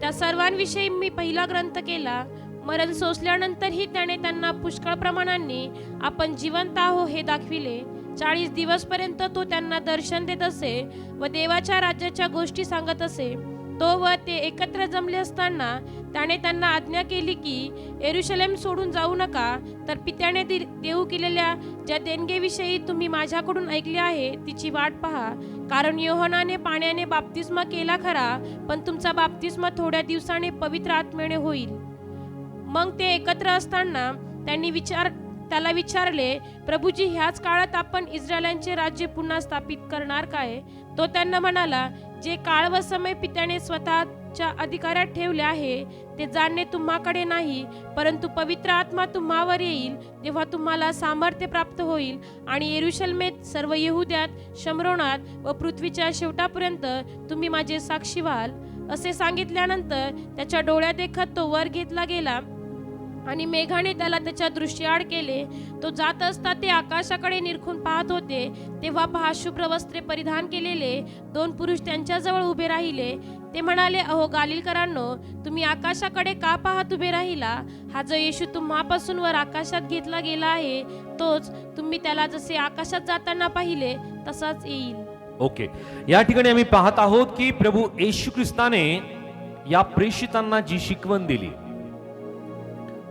त्या सर्वांविषयी मी पहिला ग्रंथ केला. मरण सोसल्यानंतरही त्याने त्यांना पुष्कळ प्रमाणांनी आपण जिवंत आहो हे दाखविले. 40 दिवसपर्यंत तो त्यांना दर्शन देत असे व देवाच्या राज्याच्या गोष्टी सांगत असे. तो व ते एकत्र जमले असताना त्याने त्यांना आज्ञा केली की यरूशलेम सोडून जाऊ नका, तर पित्याने देऊ केलेल्या ज्या देणगेविषयी तुम्ही माझ्याकडून ऐकले आहे तिची वाट पहा. कारण योहानाने पाण्याने बाप्तिस्मा केला खरा, पण तुमचा बाप्तिस्मा थोड्या दिवसाने पवित्र आत्म्याने होईल. मग ते एकत्र असताना त्यांनी त्याला विचारले, प्रभूजी, ह्याच काळात आपण इस्रायलांचे राज्य पुन्हा स्थापित करणार काय? तो त्यांना म्हणाला, जे काळ व समय पित्याने स्वतःच्या अधिकारात ठेवले आहे ते जाणणे तुम्हाकडे नाही, परंतु पवित्र आत्मा तुम्हावर येईल तेव्हा तुम्हाला सामर्थ्य प्राप्त होईल आणि यरूशलेमेत, सर्व यहुद्यात, शमरोनात व पृथ्वीच्या शेवटापर्यंत तुम्ही माझे साक्षी व्हाल. असे सांगितल्यानंतर त्याच्या डोळ्यादेखत तो वर घेतला गेला आणि मेघाने त्याला त्याच्या दृष्टीआड केले. तो जात असता ते आकाशाकडे निरखून पाहत होते. तेव्हा पहा, शुभ्र वस्त्रे परिधान केलेले 2 पुरुष त्यांच्याजवळ उभे राहिले. ते म्हणाले, अहो गालिलकरांनो, तुम्ही आकाशाकडे का पाहत उभे राहिला? हा जो येशू तुम्हापासून वर आकाशात घेतला गेला आहे, तोच तुम्ही त्याला जसे आकाशात जाताना पाहिले तसाच येईल. ओके, या ठिकाणी आम्ही पाहत आहोत की प्रभू येशू ख्रिस्ताने या प्रेषितांना जी शिकवण दिली,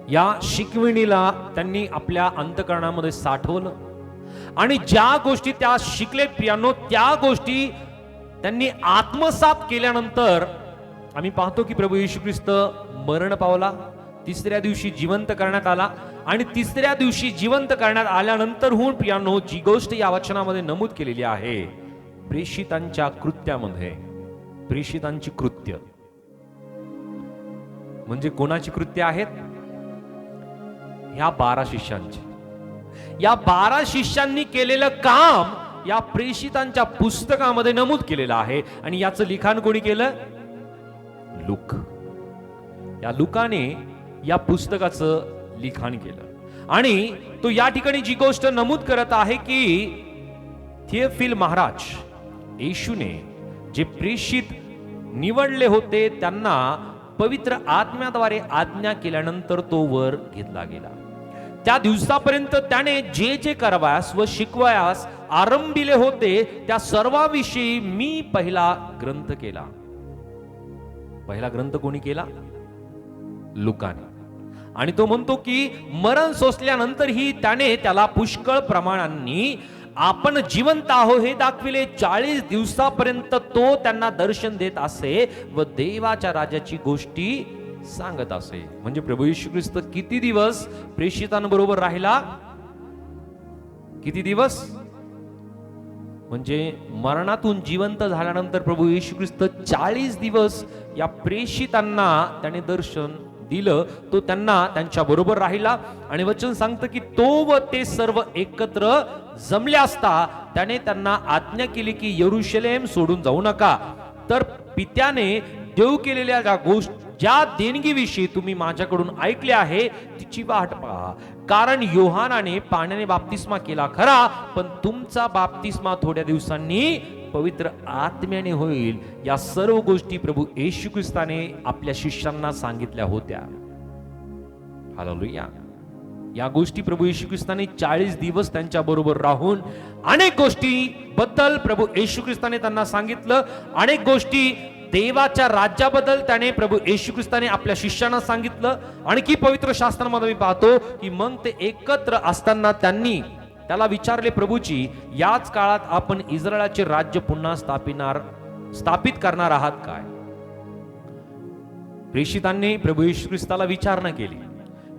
या शिकवणीला त्यांनी आपल्या अंतःकरणामध्ये साठवलं आणि ज्या गोष्टी त्या शिकले प्रियानो, त्या गोष्टी त्यांनी आत्मसात केल्यानंतर आम्ही पाहतो की प्रभू येशू ख्रिस्त मरण पावला, तिसऱ्या दिवशी जिवंत करण्यात आला आणि तिसऱ्या दिवशी जिवंत करण्यात आल्यानंतर होऊन प्रियानो, जी गोष्ट या वचनामध्ये नमूद केलेली आहे, प्रेषितांच्या कृत्यामध्ये, प्रेषितांची कृत्य म्हणजे कोणाची कृत्य आहेत? ह्या 12 शिष्यांची. या 12 शिष्यांनी केलेलं काम या प्रेषितांच्या पुस्तकामध्ये नमूद केलेलं आहे आणि याचं लिखाण कोणी केलं? लूक. या लूकाने या पुस्तकाचं लिखाण केलं आणि तो या ठिकाणी जी गोष्ट नमूद करत आहे की थियोफिल महाराज, येशूने जे प्रेषित निवडले होते त्यांना पवित्र आत्म्याद्वारे आज्ञा केल्यानंतर तो वर घेतला गेला. त्या दिवसापर्यंत त्याने जे जे करावयास व शिकवायास आरंभिले होते त्या सर्वाविषयी मी पहिला ग्रंथ केला. पहिला ग्रंथ कोणी केला? लूकाने. आणि तो म्हणतो की मरण सोसल्यानंतरही त्याने त्याला पुष्कळ प्रमाणांनी आपण जिवंत आहो हे दाखविले. 40 दिवसापर्यंत तो त्यांना दर्शन देत असे व देवाच्या राज्याची गोष्टी सांगत असे. म्हणजे प्रभू येशू ख्रिस्त किती दिवस प्रेषितांबरोबर राहिला? किती दिवस? म्हणजे मरणातून जिवंत झाल्यानंतर प्रभू येशू ख्रिस्त 40 दिवस या प्रेषितांना त्याने दर्शन दिलं. तो त्यांना त्यांच्या बरोबर राहिला आणि वचन सांगतं की तो व ते सर्व एकत्र जमले असता त्याने त्यांना आज्ञा केली की यरूशलेम सोडून जाऊ नका, तर पित्याने देऊ केलेल्या ज्या देणगीविषयी तुम्ही माझ्याकडून ऐकले आहे तिची वाट पहा. कारण योहानाने पाण्याने बाप्तिस्मा केला खरा, पण तुमचा बाप्तिस्मा थोड्या दिवसांनी पवित्र आत्म्याने होईल. या सर्व गोष्टी प्रभू येशू ख्रिस्ताने आपल्या शिष्यांना सांगितल्या होत्या. हालेलुया. या गोष्टी प्रभू येशू ख्रिस्ताने 40 दिवस त्यांच्या बरोबर राहून अनेक गोष्टी बद्दल प्रभू येशू ख्रिस्ताने त्यांना सांगितलं. अनेक गोष्टी देवाच्या राज्याबद्दल त्याने प्रभू येशू ख्रिस्ताने आपल्या शिष्यांना सांगितलं. आणखी पवित्र शास्त्रामध्ये मी पाहतो की मग ते एकत्र असताना त्यांनी त्याला विचारले, प्रभूची याच काळात आपण इस्रायलाचे राज्य पुन्हा स्थापित करणार आहात काय? प्रेषितांनी प्रभू येशू ख्रिस्ताला विचारणा केली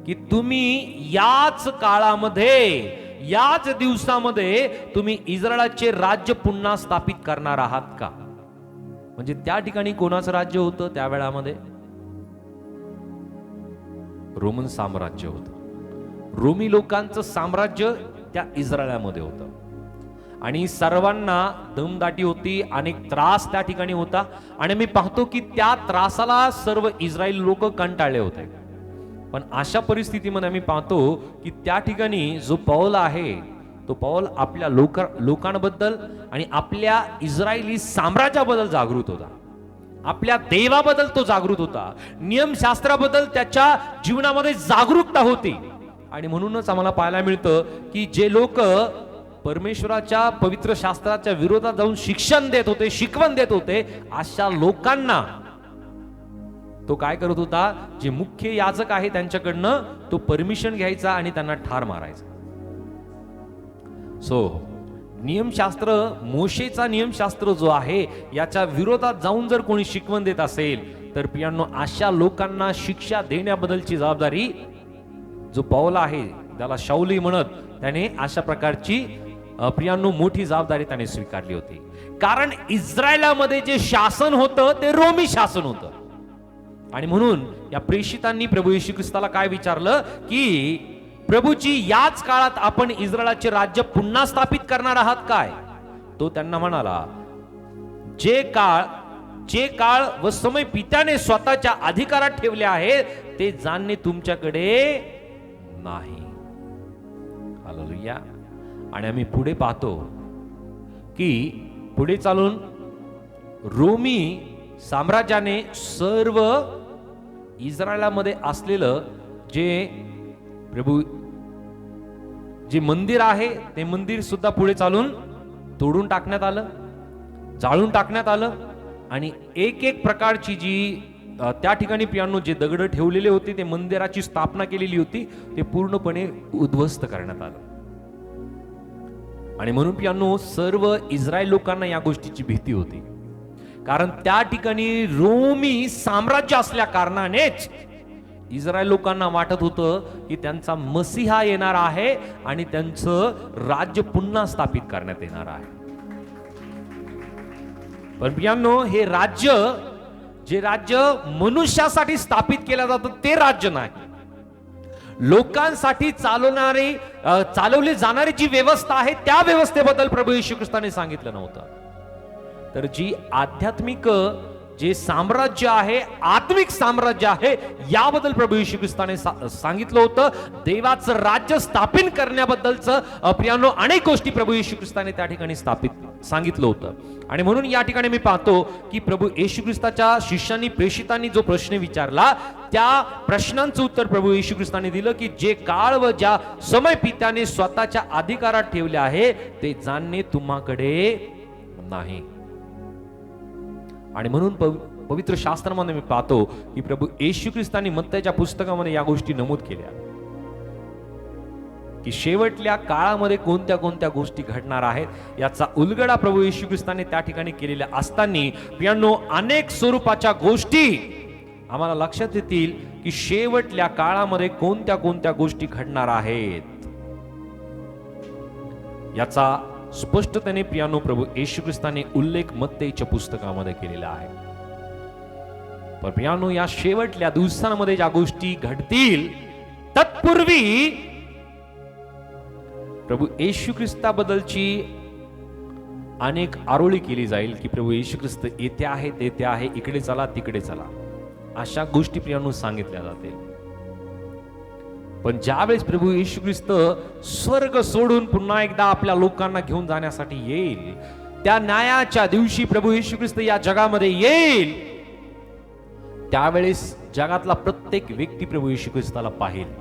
की तुम्ही याच काळामध्ये, याच दिवसामध्ये तुम्ही इस्रायलाचे राज्य पुन्हा स्थापित करणार आहात का? म्हणजे त्या ठिकाणी कोणाचं राज्य होतं त्या वेळामध्ये? रोमन साम्राज्य होतं. रोमी लोकांचं साम्राज्य त्या इस्रायलामध्ये होतं आणि सर्वांना दमदाटी होती, अनेक त्रास त्या ठिकाणी होता आणि मी पाहतो की त्या त्रासाला सर्व इस्रायल लोक कंटाळले होते. पण अशा परिस्थितीमध्ये आम्ही पाहतो की त्या ठिकाणी जो पौल आहे तो पौल आपल्या लोकांबद्दल आणि आपल्या इस्रायली साम्राज्याबद्दल जागृत होता. आपल्या देवाबद्दल तो जागृत होता. नियमशास्त्राबद्दल त्याच्या जीवनामध्ये जागरूकता होती. आणि म्हणूनच आम्हाला पाहायला मिळतं की जे लोक परमेश्वराच्या पवित्र शास्त्राच्या विरोधात जाऊन शिक्षण देत होते, शिकवण देत होते, अशा लोकांना तो काय करत होता? जे मुख्य याजक आहे त्यांच्याकडनं तो परमिशन घ्यायचा आणि त्यांना ठार मारायचा. नियमशास्त्र, मोशेचा नियमशास्त्र जो आहे याच्या विरोधात जाऊन जर कोणी शिकवण देत असेल तर प्रियांनो अशा लोकांना शिक्षा देण्याबद्दलची जबाबदारी जो पौल आहे, त्याला शाऊल म्हणत, त्याने अशा प्रकारची प्रियांनो मोठी जबाबदारी त्याने स्वीकारली होती. कारण इस्रायलामध्ये जे शासन होतं ते रोमी शासन होतं. आणि म्हणून या प्रेषितांनी प्रभू येशू ख्रिस्ताला काय विचारलं की प्रभूची याच काळात आपण इस्रायलाचे राज्य पुन्हा स्थापित करणार आहात काय? तो त्यांना म्हणाला, जे काळ जे काळ व समय पित्याने स्वतःच्या अधिकारात ठेवले आहे ते जाणणे तुमच्याकडे नाही. हालेलुया. आणि आम्ही पुढे पाहतो की पुढे चालून रोमी साम्राज्याने सर्व इस्रायलामध्ये असलेलं जे मंदिर आहे ते मंदिर सुद्धा पुढे चालून तोडून टाकण्यात आलं, जाळून टाकण्यात आलं आणि एक एक प्रकारची जी त्या ठिकाणी पियानो जे दगड ठेवलेले होते ते मंदिराची स्थापना केलेली होती ते पूर्णपणे उद्ध्वस्त करण्यात आलं. आणि म्हणून पियानो सर्व इस्रायल लोकांना या गोष्टीची भीती होती, कारण त्या ठिकाणी रोमी साम्राज्य असल्या कारणानेच इस्रायल लोकांना वाटत होतं की त्यांचा मसीहा येणार आहे आणि त्यांचं राज्य पुन्हा स्थापित करण्यात येणार आहे. पण पियानो हे राज्य, जे राज्य मनुष्यासाठी स्थापित केलं जातं ते राज्य नाही. लोकांसाठी चालवली जाणारी जी व्यवस्था आहे त्या व्यवस्थेबद्दल प्रभू येशू ख्रिस्ताने सांगितलं नव्हतं. तर जी आध्यात्मिक जे साम्राज्य आहे, आत्मिक साम्राज्य आहे, याबद्दल प्रभू येशू ख्रिस्ताने सांगितलं होतं. देवाचं राज्य स्थापित करण्याबद्दलचं प्रियानो अनेक गोष्टी प्रभू येशू ख्रिस्ताने त्या ठिकाणी सांगितलं होतं. आणि म्हणून या ठिकाणी मी पाहतो की प्रभू येशू ख्रिस्ताच्या शिष्यांनी, प्रेषितांनी जो प्रश्न विचारला त्या प्रश्नांचं उत्तर प्रभू येशू ख्रिस्ताने दिलं की जे काळ व ज्या समय पित्याने स्वतःच्या अधिकारात ठेवले आहे ते जाणणे तुम्हाकडे नाही. आणि म्हणून पवित्र शास्त्रामध्ये मी पाहतो की प्रभू येशू ख्रिस्तांनी मत्तयाच्या पुस्तकामध्ये या गोष्टी नमूद केल्या की शेवटल्या काळामध्ये कोणत्या कोणत्या गोष्टी घडणार आहेत याचा उलगडा प्रभू येशू ख्रिस्ताने त्या ठिकाणी केलेल्या असताना पियानो अनेक स्वरूपाच्या गोष्टी आम्हाला लक्षात येतील की शेवटल्या काळामध्ये कोणत्या कोणत्या गोष्टी घडणार आहेत याचा स्पष्टतेने पियानो प्रभू येशू ख्रिस्ताने उल्लेख मत्तयाच्या पुस्तकामध्ये केलेला आहे. पण पियानो या शेवटल्या दिवसांमध्ये ज्या गोष्टी घडतील तत्पूर्वी प्रभू येशू ख्रिस्ताबद्दलची अनेक आरोळी केली जाईल की प्रभू येशू ख्रिस्त येते आहे, इकडे चला तिकडे चला, अशा गोष्टी प्रियानो सांगितल्या जातील. पण ज्यावेळेस प्रभू येशू ख्रिस्त स्वर्ग सोडून पुन्हा एकदा आपल्या लोकांना घेऊन जाण्यासाठी येईल, त्या न्यायाच्या दिवशी प्रभू येशू ख्रिस्त या जगामध्ये येईल, त्यावेळेस जगातला प्रत्येक व्यक्ती प्रभू येशू ख्रिस्ताला पाहिल.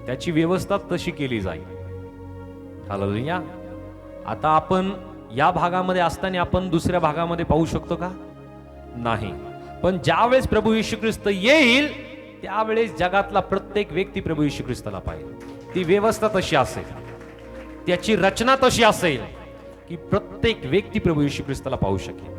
त्याची व्यवस्था तशी केली जाईल. हालेलुया. आता आपण या भागामध्ये असताना आपण दुसऱ्या भागामध्ये पाहू शकतो का? नाही. पण ज्यावेळेस प्रभू येशू ख्रिस्त येईल त्यावेळेस जगातला प्रत्येक व्यक्ती प्रभू येशू ख्रिस्ताला पाहिल. ती व्यवस्था तशी असेल, त्याची रचना तशी असेल की प्रत्येक व्यक्ती प्रभू येशू ख्रिस्ताला पाहू शकेल.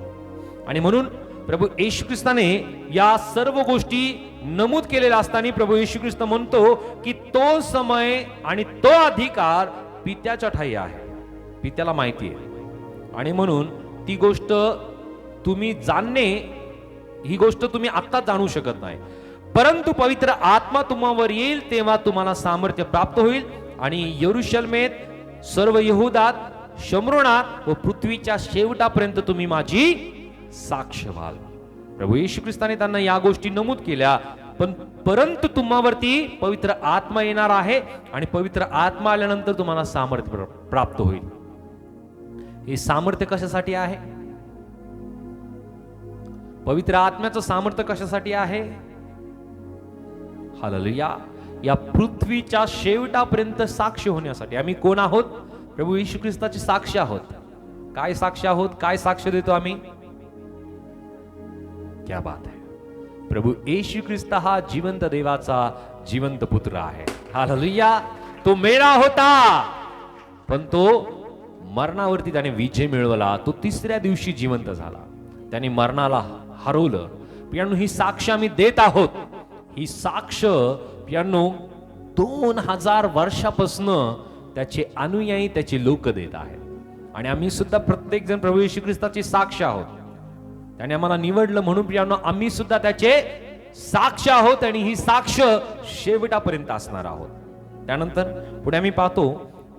आणि म्हणून प्रभू येशू ख्रिस्ताने या सर्व गोष्टी नमूद केलेल्या असताना प्रभू येशू ख्रिस्त म्हणतो की तो समय आणि तो अधिकार पित्याच्या ठाई आहे, पित्याला माहिती आहे. आणि म्हणून ती गोष्ट तुम्ही जाणणे, ही गोष्ट तुम्ही आत्ता जाणू शकत नाही, परंतु पवित्र आत्मा तुम्हावर येईल तेव्हा तुम्हाला सामर्थ्य प्राप्त होईल आणि यरूशलेमेत, सर्व यहुदात, शमरोनात व पृथ्वीच्या शेवटापर्यंत तुम्ही माझी साक्ष व्हाल. प्रभू येशू ख्रिस्ताने त्यांना या गोष्टी नमूद केल्या. पण परंतु तुम्हावरती पवित्र आत्मा येणार आहे आणि पवित्र आत्मा आल्यानंतर तुम्हाला सामर्थ्य प्राप्त होईल. हे सामर्थ्य कशासाठी आहे? पवित्र आत्म्याचं सामर्थ्य कशासाठी आहे? हालेलुया. या पृथ्वीच्या शेवटापर्यंत साक्ष होण्यासाठी. आम्ही कोण आहोत? प्रभू येशू ख्रिस्ताची साक्ष आहोत. काय साक्ष आहोत? काय साक्ष देतो आम्ही? क्या बात है. प्रभू येशू ख्रिस्त हा जिवंत देवाचा जिवंत पुत्र आहे. हालेलुया. तो मेला होता पण तो मरणावरती त्याने विजय मिळवला. तो तिसऱ्या दिवशी जिवंत झाला. त्याने मरणाला हरवलं. पियानो ही साक्ष आम्ही देत आहोत. ही साक्ष पियानो 2000 वर्षापासून त्याचे अनुयायी, त्याचे लोक देत आहेत. आणि आम्ही सुद्धा प्रत्येक जण प्रभू येशू ख्रिस्ताची साक्ष आहोत. त्याने आम्हाला निवडलं म्हणून पियानो आम्ही सुद्धा त्याचे साक्ष आहोत आणि ही साक्ष शेवटापर्यंत असणार आहोत. त्यानंतर पुढे आम्ही पाहतो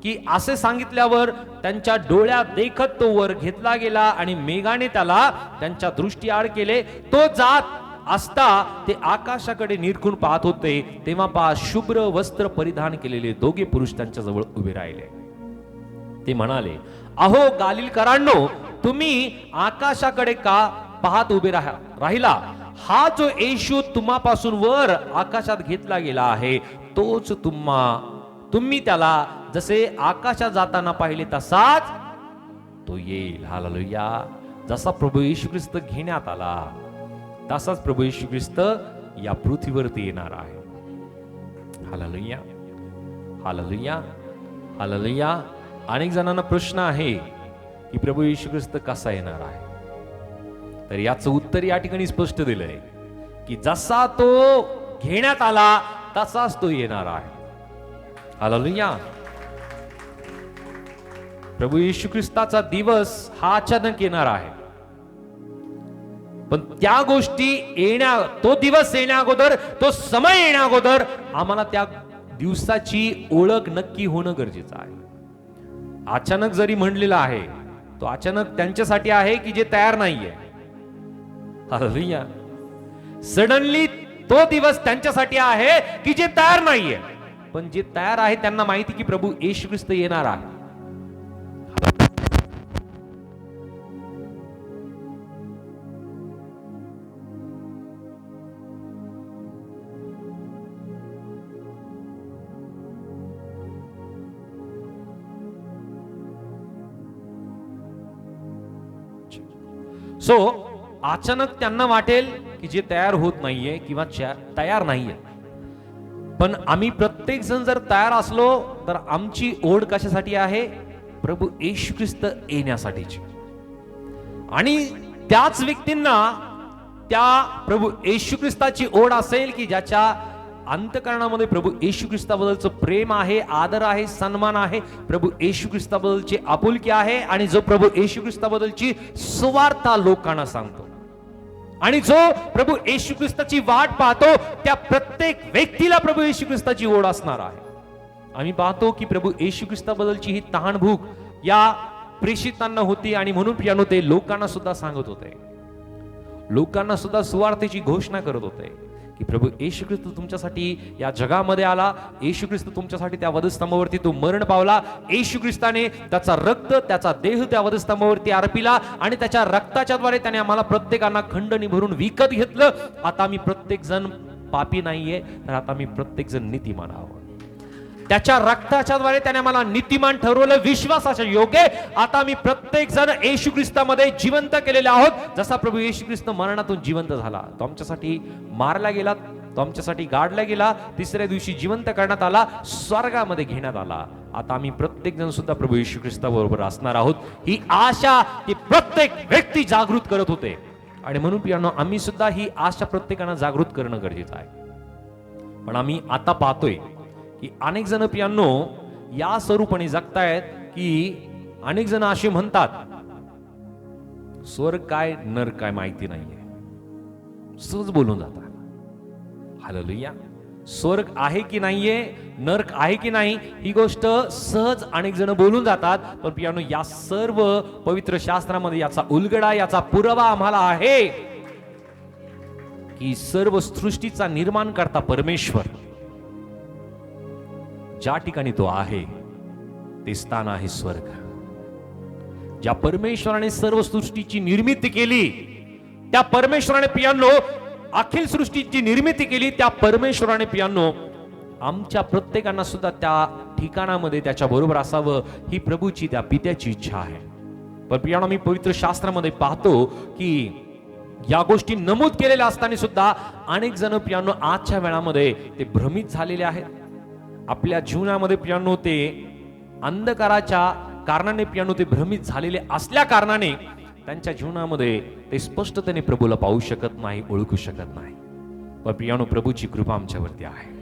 की असे सांगितल्यावर त्यांच्या डोळ्यात देखत तो वर घेतला गेला आणि मेघाने त्याला त्यांच्या दृष्टीआड केले. तो जात असता ते आकाशाकडे निरखून पाहत होते, तेव्हा पहा शुभ्र वस्त्र परिधान केलेले दोघे पुरुष त्यांच्या जवळ उभे राहिले. ते म्हणाले, अहो गालिलकरांनो, तुम्ही आकाशाकडे का पाहत उभे राहिला? हा जो येशू तुम्हापासून वर आकाशात घेतला गेला आहे, तोच तुम्ही त्याला जसे आकाशात जाताना पाहिले तसाच तो येईल. हालेलुया. जसा प्रभू येशू ख्रिस्त घेण्यात आला, तसाच प्रभू येशू ख्रिस्त या पृथ्वीवरती येणार आहे. Hallelujah, hallelujah, hallelujah. अनेक जणांना प्रश्न आहे की प्रभू येशू ख्रिस्त कसा येणार आहे? तर याचं उत्तर या ठिकाणी स्पष्ट दिलंय की जसा तो घेण्यात आला तसाच तो येणार आहे. हालेलुया. प्रभू येशू ख्रिस्ताचा दिवस हा अचानक येणार आहे, पण त्या गोष्टी तो दिवस येण्या अगोदर, तो समय येण्या अगोदर आम्हाला त्या दिवसाची ओळख नक्की होणं गरजेचं आहे. अचानक जरी म्हणलेलं आहे, तो अचानक त्यांच्यासाठी आहे की जे तयार नाहीये. हालेलुया. सडनली तो दिवस त्यांच्यासाठी आहे की जे तयार नाहीये, पण जे तयार आहे त्यांना माहिती की प्रभू येशू ख्रिस्त येणार आहे. सो अचानक त्यांना वाटेल की जे तयार होत नाहीये किंवा तयार नाहीये, पण आम्ही प्रत्येक जण जर तयार असलो तर आमची ओढ कशासाठी आहे? प्रभू येशू ख्रिस्त येण्यासाठीची. आणि त्याच व्यक्तींना त्या प्रभू येशू ख्रिस्ताची ओढ असेल की ज्याच्या अंतःकरणामध्ये प्रभू येशू ख्रिस्ताबद्दलचं प्रेम आहे, आदर आहे, सन्मान आहे, प्रभू येशू ख्रिस्ताबद्दलची आपुलकी आहे, आणि जो प्रभू येशू ख्रिस्ताबद्दलची सुवार्ता लोकांना सांगतो, आणि जो प्रभू येशू ख्रिस्ताची वाट पाहतो, त्या प्रत्येक व्यक्तीला प्रभू येशू ख्रिस्ताची ओढ असणार आहे. आम्ही पाहतो की प्रभू येशू ख्रिस्ताबद्दलची ही तहानभूक या प्रेषितांना होती, आणि म्हणून प्रियानो ते लोकांना सुद्धा सांगत होते, लोकांना सुद्धा सुवार्तेची घोषणा करत होते की प्रभू येशू ख्रिस्त तुमच्यासाठी या जगामध्ये आला, येशू ख्रिस्त तुमच्यासाठी त्या वधस्तंभावरती तो मरण पावला, येशू ख्रिस्ताने त्याचा रक्त, त्याचा देह त्या वधस्तंभावरती अर्पिला, आणि त्याच्या रक्ताच्या द्वारे त्याने आम्हाला प्रत्येकांना खंडणी भरून विकत घेतलं. आता आम्ही प्रत्येक जण पापी नाहीये, तर आता आम्ही प्रत्येक जण नीतिमान आहोत. त्याच्या रक्ताच्या द्वारे त्याने आम्हाला नीतिमान ठरवलं, विश्वासाच्या योग्य. आता आम्ही प्रत्येक जण येशू ख्रिस्तामध्ये जिवंत केलेले आहोत. जसा प्रभू येशू ख्रिस्त मरणातून जिवंत झाला, तो आमच्यासाठी मारला गेला, तो आमच्यासाठी गाडला गेला, तिसऱ्या दिवशी जिवंत करण्यात आला, स्वर्गामध्ये घेण्यात आला. आता आम्ही प्रत्येक जण सुद्धा प्रभू येशू ख्रिस्ताबरोबर असणार आहोत. ही आशा ती प्रत्येक व्यक्ती जागृत करत होते, आणि म्हणून प्रियानो आम्ही सुद्धा ही आशा प्रत्येकानं जागृत करणं गरजेचं आहे. पण आम्ही आता पाहतोय की अनेक जण प्रियांनो या स्वरूपाने जगतायत की अनेक जण असे म्हणतात, स्वर्ग काय नरक काय माहिती नाहीये, सहज बोलून जातात. हालेलुया. स्वर्ग आहे की नाहीये, नरक आहे की नाही, ही गोष्ट सहज अनेक जण बोलून जातात. पण प्रियांनो या सर्व पवित्र शास्त्रामध्ये याचा उलगडा, याचा पुरावा आम्हाला आहे की सर्व सृष्टीचा निर्माण करता परमेश्वर ज्या ठिकाणी तो आहे ते स्थान आहे स्वर्ग. ज्या परमेश्वराने सर्व सृष्टीची निर्मिती केली, त्या परमेश्वराने प्रियांनो अखिल सृष्टीची निर्मिती केली, त्या परमेश्वराने प्रियांनो आमच्या प्रत्येकांना सुद्धा त्या ठिकाणामध्ये त्याच्या बरोबर असावं, ही प्रभूची त्या पित्याची इच्छा आहे. पण प्रियांनो मी पवित्र शास्त्रामध्ये पाहतो की या गोष्टी नमूद केलेल्या असताना सुद्धा अनेक जण प्रियांनो आजच्या वेळामध्ये ते भ्रमित झालेले आहेत. आपल्या जीवनामध्ये प्रियांनो ते अंधकाराच्या कारणाने प्रियांनो ते भ्रमित झालेले असल्या कारणाने त्यांच्या जीवनामध्ये ते स्पष्टतेने प्रभूला पाहू शकत नाही, ओळखू शकत नाही. पण प्रियांनो प्रभूची कृपा आमच्यावरती आहे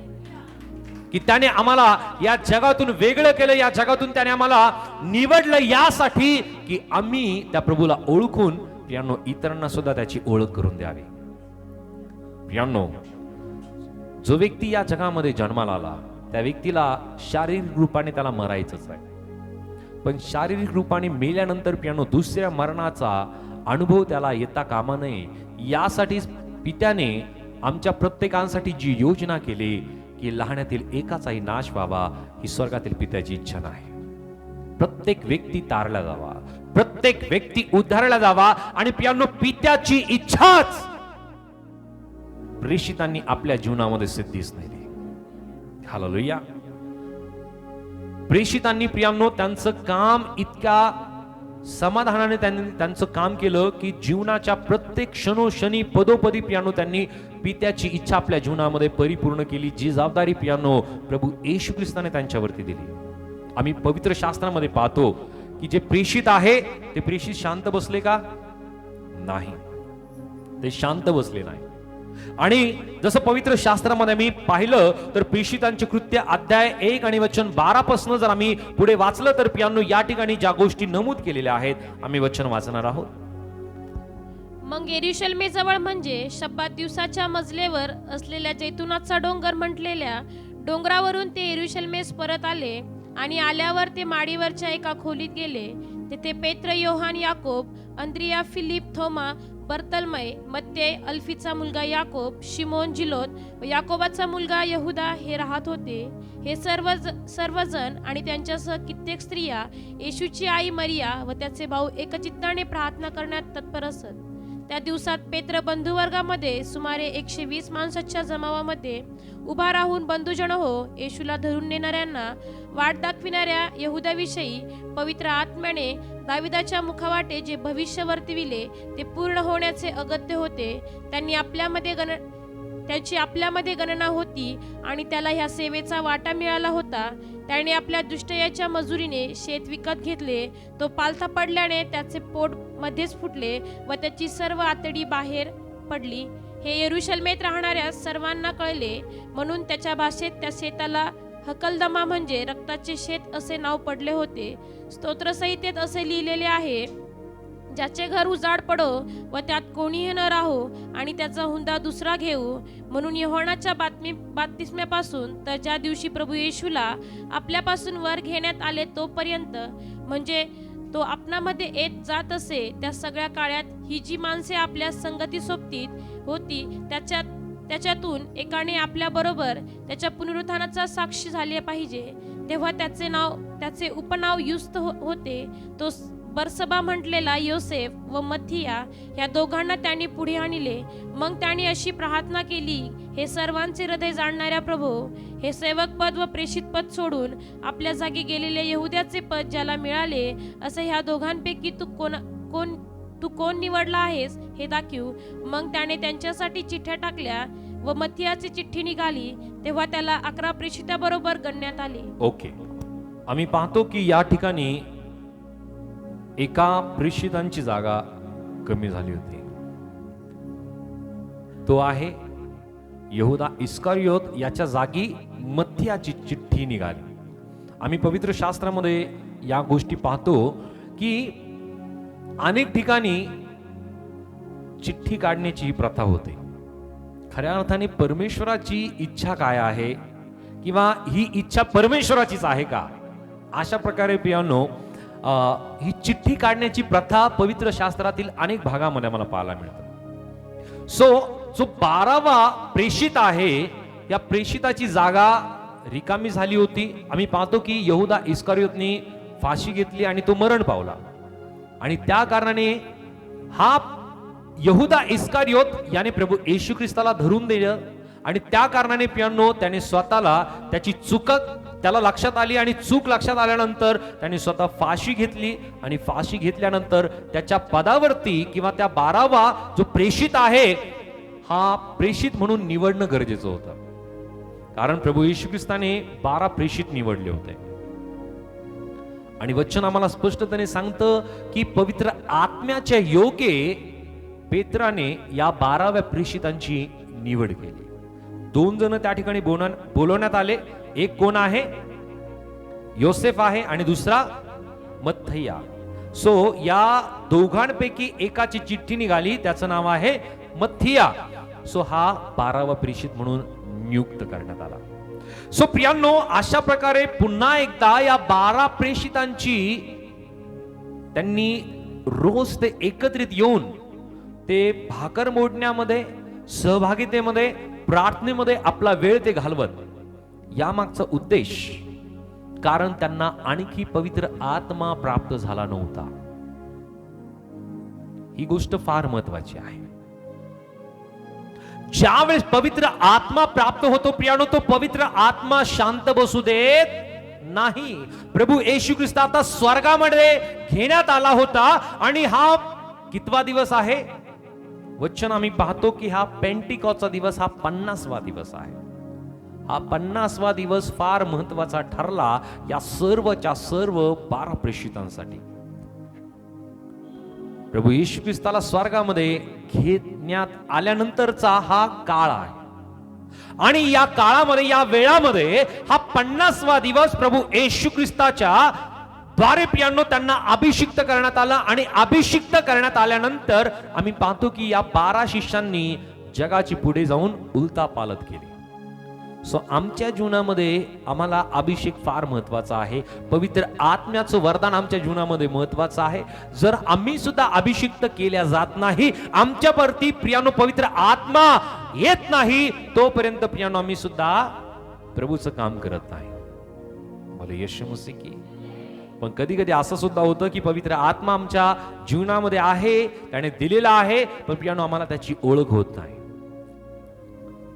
की त्याने आम्हाला या जगातून वेगळं केलं, या जगातून त्याने आम्हाला निवडलं यासाठी की आम्ही त्या प्रभूला ओळखून प्रियांनो इतरांना सुद्धा त्याची ओळख करून द्यावी. प्रियांनो जो व्यक्ती या जगामध्ये जन्माला आला, त्या व्यक्तीला शारीरिक रूपाने त्याला मरायचंच आहे, पण शारीरिक रूपाने मेल्यानंतर पियानो दुसऱ्या मरणाचा अनुभव त्याला येता कामा नये, यासाठीच पित्याने आमच्या प्रत्येकांसाठी जी योजना केली की लहानातील एकाचाही नाश व्हावा, ही स्वर्गातील पित्याची इच्छा नाही. प्रत्येक व्यक्ती तारला जावा, प्रत्येक व्यक्ती उद्धारला जावा, आणि पियानो पित्याची इच्छाच प्रेषितांनी आपल्या जीवनामध्ये सिद्धीस नेली. हालेलुया. प्रेषितांनी प्रियांनो त्यांचं काम इतक्या समाधानाने त्यांचं काम केलं की जीवनाच्या प्रत्येक क्षणोक्षणी पदोपदी पियानो त्यांनी पित्याची इच्छा आपल्या जीवनामध्ये परिपूर्ण केली. जी जबाबदारी पियानो प्रभू येशू ख्रिस्ताने त्यांच्यावरती दिली. आम्ही पवित्र शास्त्रामध्ये पाहतो की जे प्रेषित आहे ते प्रेषित शांत बसले का? नाही, ते शांत बसले नाही. आणि जसं पवित्र शास्त्रामध्ये मी पाहिलं तर प्रेषितांचे कृत्य अध्याय 1 आणि वचन 12 पासून जर आम्ही पुढे वाचलं तर पियांनो या ठिकाणी ज्या गोष्टी नमूद केलेल्या आहेत आम्ही वचन वाचणार आहोत. मग यरुशलेमेजवळ म्हणजे शब्बात दिवसाच्या मजलेवर असलेल्या जैतुनाचा डोंगर म्हटलेल्या डोंगरावरून ते यरुशलेमेस परत आले, आणि आल्यावर ते माडीवरच्या एका खोलीत गेले. तेथे पेत्र, योहान, याकोब, अंद्रिया, फिलिप, थोमा, बर्तलमय, मत्ते, अल्फीचा मुलगा याकोब, शिमोन, जिलोत व याकोबाचा मुलगा यहुदा हे राहत होते. हे सर्वजण आणि त्यांच्यासह कित्येक स्त्रिया, येशूची आई मरिया व त्याचे भाऊ एकचित्ताने प्रार्थना करण्यात तत्पर असत. त्या दिवसात पेत्र बंधुवर्गामध्ये सुमारे 120 माणसाच्या जमावामध्ये उभा राहून, बंधुजन हो, येशूला धरून नेणाऱ्यांना वाट दाखविणाऱ्या यहुदाविषयी पवित्र आत्म्याने दाविदाच्या मुखावाटे जे भविष्य वर्तविले ते पूर्ण होण्याचे अगत्य होते. त्याची आपल्यामध्ये गणना होती आणि त्याला ह्या सेवेचा वाटा मिळाला होता. त्याने आपल्या दुष्टयाच्या मजुरीने शेत विकत घेतले. तो पालथा पडल्याने त्याचे पोट मध्येच फुटले व त्याची सर्व आतडी बाहेर पडली. हे यरुशलेमेत राहणाऱ्या सर्वांना कळले, म्हणून त्याच्या भाषेत त्या शेताला हकलदमा म्हणजे रक्ताचे शेत असे नाव पडले होते. स्तोत्रसंहितेत असे लिहिलेले आहे, ज्याचे घर उजाड पडो व त्यात कोणीही न राहो आणि त्याचा हुंडा दुसरा घेऊ. म्हणून योहानाच्या बाप्तिस्म्यापासून तर ज्या दिवशी प्रभू येशूला आपल्यापासून वर घेण्यात आले तोपर्यंत, म्हणजे तो आपणामध्ये येत जात असे, त्या सगळ्या काळात ही जी माणसे आपल्या संगती सोबतीत होती त्याच्यातून एकाने आपल्या बरोबर त्याच्या पुनरुत्थानाचा साक्षी झाले पाहिजे. तेव्हा त्याचे उपनाव युस्त होते. तो बरसबा म्हटलेला योसेफ व मथिया या दोघांना त्यांनी पुढे आणले. मग त्यांनी अशी प्रार्थना केली, हे सर्वांचे हृदय जाणणाऱ्या प्रभो, हे सेवक पद व प्रेषित पद सोडून आपल्या जागी गेलेले यहुद्याचे पद ज्याला मिळाले, असे ह्या दोघांपैकी तू कोण निवडला आहेस हे दाखव. मग त्याने त्यांच्यासाठी चिठ्ठ्या टाकल्या व मथियाची चिठ्ठी निघाली. तेव्हा त्याला 11 प्रेषिताबरोबर गणण्यात आले. ओके, आम्ही पाहतो की या ठिकाणी एका प्रेषितांची जागा कमी झाली होती. तो आहे यहुदा इस्कारियोत. याच्या जागी मथियाची चिठ्ठी निघाली. आम्ही पवित्र शास्त्रामध्ये या गोष्टी पाहतो की अनेक ठिकाणी चिठ्ठी काढण्याची प्रथा होते. खऱ्या अर्थाने परमेश्वराची इच्छा काय आहे किंवा ही इच्छा परमेश्वराचीच आहे का, अशा प्रकारे पियानो ही चिठ्ठी काढण्याची प्रथा पवित्र शास्त्रातील अनेक भागामध्ये मला पाहायला मिळतं. जो 12वा प्रेषित आहे, या प्रेषिताची जागा रिकामी झाली होती. आम्ही पाहतो की यहुदा इस्कारियोतनी फाशी घेतली आणि तो मरण पावला, आणि त्या कारणाने हा यहुदा इस्कारियोत याने प्रभू येशू ख्रिस्ताला धरून दिलं, आणि त्या कारणाने पियानो त्याने स्वतःला त्याची चूक त्याला लक्षात आली, आणि चूक लक्षात आल्यानंतर त्याने स्वतः फाशी घेतली. आणि फाशी घेतल्यानंतर त्याच्या पदावरती किंवा त्या 12वा जो प्रेषित आहे हा प्रेषित म्हणून निवडणं गरजेचं होतं, कारण प्रभू येशू ख्रिस्ताने 12 प्रेषित निवडले होते. आणि वचन आम्हाला स्पष्टपणे सांगतं की पवित्र आत्म्याच्या योगे पेत्राने या 12व्या प्रेषितांची निवड केली. 2 जण त्या ठिकाणी बोलवण्यात आले. एक कोण आहे? योसेफ आहे, आणि दुसरा मत्थया. या दोघांपैकी एकाची चिठ्ठी निघाली, त्याचं नाव आहे मत्थिया. हा 12वा प्रेषित म्हणून नियुक्त करण्यात आला. सो प्रियांनो, अशा प्रकारे पुन्हा एकदा या 12 प्रेषितांची त्यांनी रोज ते एकत्रित येऊन ते भाकर मोडण्यामध्ये, सहभागितेमध्ये, प्रार्थनेमध्ये आपला वेळ ते घालवत. यामागचा उद्देश, कारण त्यांना आणखी पवित्र आत्मा प्राप्त झाला नव्हता. ही गोष्ट फार महत्वाची आहे. ज्यावेळेस पवित्र आत्मा प्राप्त होतो प्रियानो, तो पवित्र आत्मा शांत बसू देत नाही. प्रभू येशू ख्रिस्त आता स्वर्गामध्ये घेण्यात आला होता आणि हा कितवा दिवस आहे? वचन आम्ही पाहतो की हा पेंटिकॉसचा दिवस, हा 50वा दिवस आहे. हा 50वा दिवस फार महत्वाचा ठरला या सर्वच्या सर्व 12 प्रेषितांसाठी. प्रभू येशू ख्रिस्ताला स्वर्गामध्ये घेण्यात आल्यानंतरचा हा काळ आहे आणि या काळामध्ये, या वेळामध्ये हा 50वा दिवस प्रभू येशू ख्रिस्ताच्या द्वारे प्रियांनो त्यांना अभिषिक्त करण्यात आलं. आणि अभिषिक्त करण्यात आल्यानंतर आम्ही पाहतो की या 12 शिष्यांनी जगाची पुढे जाऊन उलथा पालत केली. सो आमच्या जीवनामध्ये आम्हाला अभिषेक फार महत्वाचा आहे. पवित्र आत्म्याचं वरदान आमच्या जीवनामध्ये महत्वाचं आहे. जर आम्ही सुद्धा अभिषिक्त केल्या जात नाही, आमच्यावरती प्रियानो पवित्र आत्मा येत नाही, तोपर्यंत प्रियानो आम्ही सुद्धा प्रभूचं काम करत नाही. बोले येशू मसीह की. पण कधी कधी असं सुद्धा होतं की पवित्र आत्मा आमच्या जीवनामध्ये आहे, त्याने दिलेला आहे, पण प्रियानो आम्हाला त्याची ओळख होत नाही.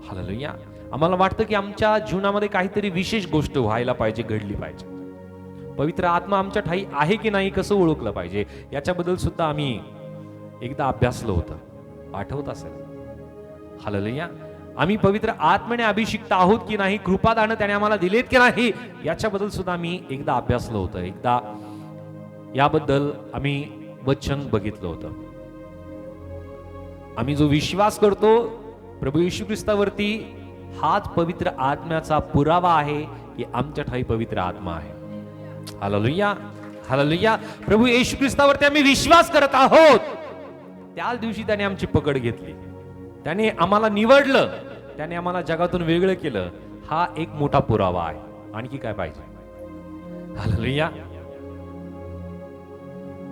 हालेलुया. आम्हाला वाटतं की आमच्या जीवनामध्ये काहीतरी विशेष गोष्ट व्हायला पाहिजे, घडली पाहिजे. पवित्र आत्मा आमच्या ठाई आहे की नाही, कसं ओळखलं पाहिजे, याच्याबद्दल सुद्धा आम्ही एकदा अभ्यासलं होतं, आठवत असेल. हालेलुया. आम्ही पवित्र आत्म्याने अभिषिक्त आहोत की नाही, कृपादान त्याने आम्हाला दिलेत की नाही, याच्याबद्दल सुद्धा आम्ही एकदा अभ्यासलं होतं. एकदा याबद्दल आम्ही वचन बघितलं होतं. आम्ही जो विश्वास करतो प्रभू येशू ख्रिस्तावरती, हाच पवित्र आत्म्याचा पुरावा आहे की आमच्या ठाई पवित्र आत्मा आहे. Hallelujah, hallelujah. प्रभू येशू ख्रिस्तावरती आम्ही विश्वास करत आहोत. त्याच दिवशी त्याने आमची पकड घेतली, त्याने आम्हाला निवडलं, त्याने आम्हाला जगातून वेगळं केलं. हा एक मोठा पुरावा आहे. आणखी काय पाहिजे? हालेलुया.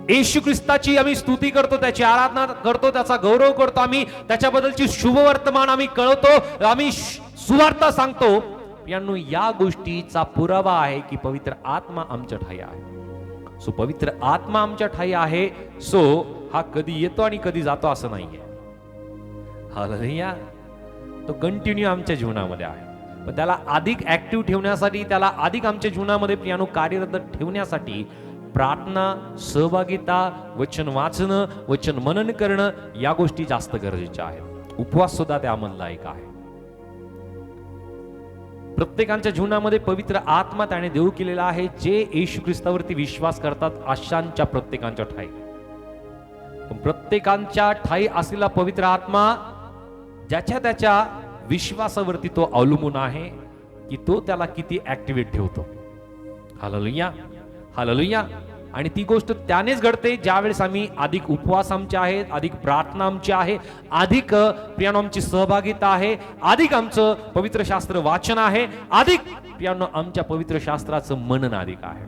येशू ख्रिस्ताची आम्ही स्तुती करतो, त्याची आराधना करतो, त्याचा गौरव करतो, आम्ही त्याच्याबद्दलची शुभवर्तमान आम्ही कळवतो, आम्ही सुवार्ता सांगतो. यांनो या गोष्टीचा पुरावा आहे की पवित्र आत्मा आमच्या ठाई आहे. सो पवित्र आत्मा आमच्या ठाई आहे. सो हा कधी येतो आणि कधी जातो असं नाहीये. हालेलुया. तो कंटिन्यू आमच्या जीवनामध्ये आहे. पण त्याला अधिक ऍक्टिव्ह ठेवण्यासाठी, त्याला अधिक आमच्या जीवनामध्ये प्रियानो कार्यरत ठेवण्यासाठी प्रार्थना, सहभागिता, वचन वाचणं, वचन मनन करणं, या गोष्टी जास्त गरजेच्या आहेत. उपवास सुद्धा त्यामधला एक आहे. प्रत्येकाच्या जीवनामध्ये पवित्र आत्मा त्याने देऊ केलेला आहे. जे येशू ख्रिस्तावरती विश्वास करतात अशांच्या प्रत्येकांच्या ठाई, प्रत्येकांच्या ठाई असलेला पवित्र आत्मा ज्याच्या त्याच्या विश्वासावरती तो अवलंबून आहे की तो त्याला किती ऍक्टिव्हेट ठेवतो. Hallelujah, hallelujah. आणि ती गोष्ट त्यानेच घडते ज्यावेळेस आम्ही अधिक उपवास आमचे आहेत, अधिक प्रार्थना आमची आहे, अधिक प्रियानो आमची सहभागिता आहे, अधिक आमचं पवित्र शास्त्र वाचन आहे, अधिक प्रियानो आमच्या पवित्र शास्त्राचं मनन अधिक आहे.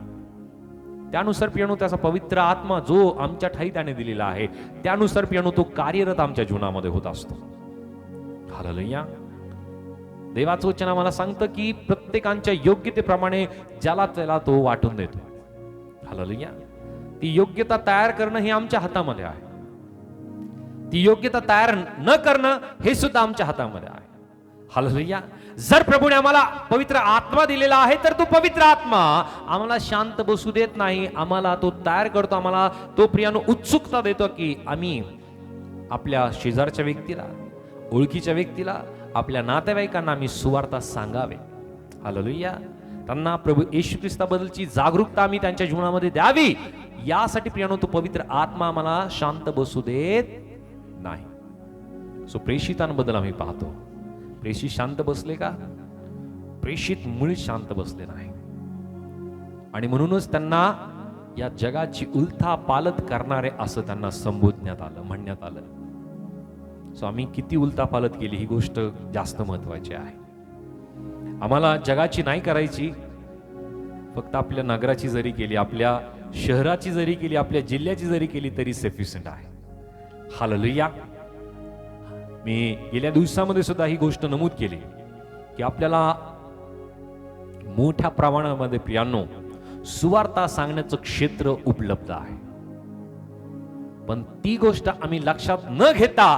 त्यानुसार प्रियानो त्याचा पवित्र आत्मा जो आमच्या ठाई त्याने दिलेला आहे, त्यानुसार प्रियानो तो कार्यरत आमच्या जीवनामध्ये होत असतो. हालेलुया. देवाचं वचन आम्हाला सांगतं की प्रत्येकांच्या योग्यतेप्रमाणे ज्याला त्याला तो वाटून देतो. हालेलुया. ती योग्यता तयार करणं हे आमच्या हातामध्ये आहे. ती योग्यता तयार न करणं हे सुद्धा आमच्या हातामध्ये आहे. हालेलुया. जर प्रभूने आम्हाला पवित्र आत्मा दिलेला आहे तर तो पवित्र आत्मा आम्हाला शांत बसू देत नाही, आम्हाला तो तयार करतो, आम्हाला तो प्रियानो उत्सुकता देतो की आम्ही आपल्या शेजारच्या व्यक्तीला, ओळखीच्या व्यक्तीला, आपल्या नातेवाईकांना आम्ही सुवार्ता सांगावे. हालेलुया. त्यांना प्रभू येशू ख्रिस्ताबद्दलची जागरूकता आम्ही त्यांच्या जीवनामध्ये द्यावी, यासाठी प्रियानो तो पवित्र आत्मा आम्हाला शांत बसू देत नाही. सो प्रेषितांबद्दल आम्ही पाहतो, प्रेषित शांत बसले का? प्रेषित मुळीच शांत बसले नाही. आणि म्हणूनच त्यांना या जगाची उलथा पालत करणारे असं त्यांना संबोधण्यात आलं, म्हणण्यात आलं. सो आम्ही किती उलथा पालत केली ही गोष्ट जास्त महत्वाची आहे. आम्हाला जगाची नाही करायची, फक्त आपल्या नगराची जरी केली, आपल्या शहराची जरी केली, आपल्या जिल्ह्याची जरी केली तरी सफिशियंट आहे. हालेलुया. मी गेल्या दिवसामध्ये सुद्धा ही गोष्ट नमूद केली की आपल्याला मोठ्या प्रमाणामध्ये प्रियांनो सुवार्ता सांगण्याचं क्षेत्र उपलब्ध आहे. पण ती गोष्ट आम्ही लक्षात न घेता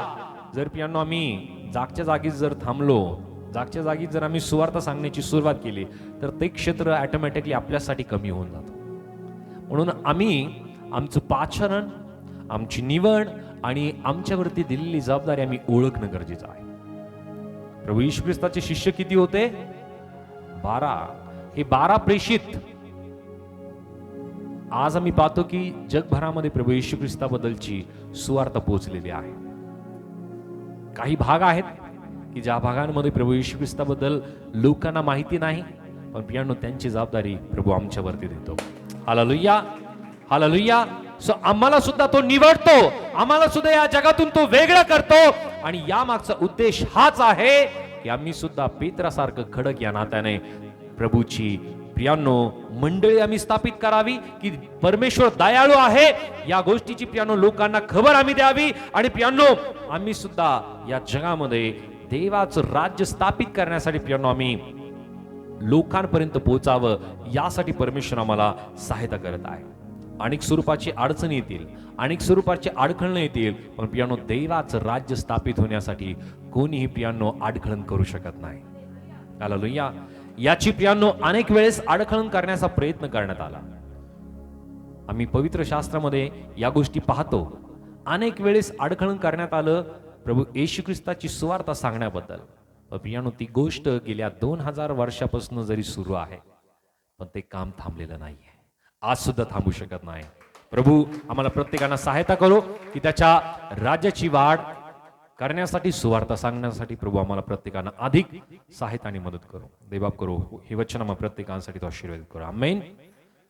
जर प्रियांनो आम्ही जागच्या जागीच जर थांबलो, जागच्या जागी जर आम्ही सुवार्ता सांगण्याची सुरुवात केली तर ते क्षेत्र ऑटोमॅटिकली आपल्यासाठी कमी होऊन जातं. म्हणून आम्ही आमचं पाचारण, आमची निवड आणि आमच्यावरती दिलेली जबाबदारी आम्ही ओळखणं गरजेचं आहे. प्रभू येशू ख्रिस्ताचे शिष्य किती होते? 12. हे 12 प्रेषित आज आम्ही पाहतो की जगभरामध्ये प्रभू येशू ख्रिस्ताबद्दलची सुवार्ता पोहोचलेली आहे. काही भाग आहेत की ज्या भागांमध्ये प्रभू येशू ख्रिस्ताबद्दल लोकांना माहिती नाही, पण प्रियांनो त्यांची जबाबदारी प्रभू आमच्यावरती देतो. Hallelujah, hallelujah. सो आम्हाला सुद्धा तो निवडतो, आम्हाला सुद्धा या जगातून तो वेगळा करतो आणि या मागचा उद्देश हाच आहे की आम्ही सुद्धा पेत्रासारखं खडक या नात्याने प्रभूची प्रियांनो मंडळी आम्ही स्थापित करावी की परमेश्वर दयाळू आहे या गोष्टीची प्रियांनो लोकांना खबर आम्ही द्यावी. आणि प्रियांनो आम्ही सुद्धा या जगामध्ये देवाचं राज्य स्थापित करण्यासाठी प्रियांनो आम्ही लोकांपर्यंत पोहोचावं यासाठी परमेश्वर आम्हाला सहायता करत आहे. अनेक स्वरूपाची अडचणी येतील, अनेक स्वरूपाचे अडखळण येतील, पण प्रियांनो देवाचं राज्य स्थापित होण्यासाठी कोणीही प्रियांनो अडखळण करू शकत नाही. हालेलुया. याची प्रियांनो अनेक वेळेस अडखळण करण्याचा प्रयत्न करण्यात आला. आम्ही पवित्र शास्त्रामध्ये या गोष्टी पाहतो. अनेक वेळेस अडखळण करण्यात आलं प्रभू येशू ख्रिस्ताची सुवार्ता सांगण्याबद्दल. पण प्रियांनो ती गोष्ट गेल्या 2000 वर्षापासून जरी सुरू आहे, पण ते काम थांबलेलं नाहीये, आज सुद्धा थांबू शकत नाही. प्रभू आम्हाला प्रत्येकांना सहायता करो की त्याच्या राज्याची वाढ करण्यासाठी, सुवार्ता सांगण्यासाठी प्रभू आम्हाला प्रत्येकांना अधिक सहायता आणि मदत करो. देवबाप करो हे वचन आम्हाला प्रत्येकांसाठी तो आशीर्वादित करो. आमेन.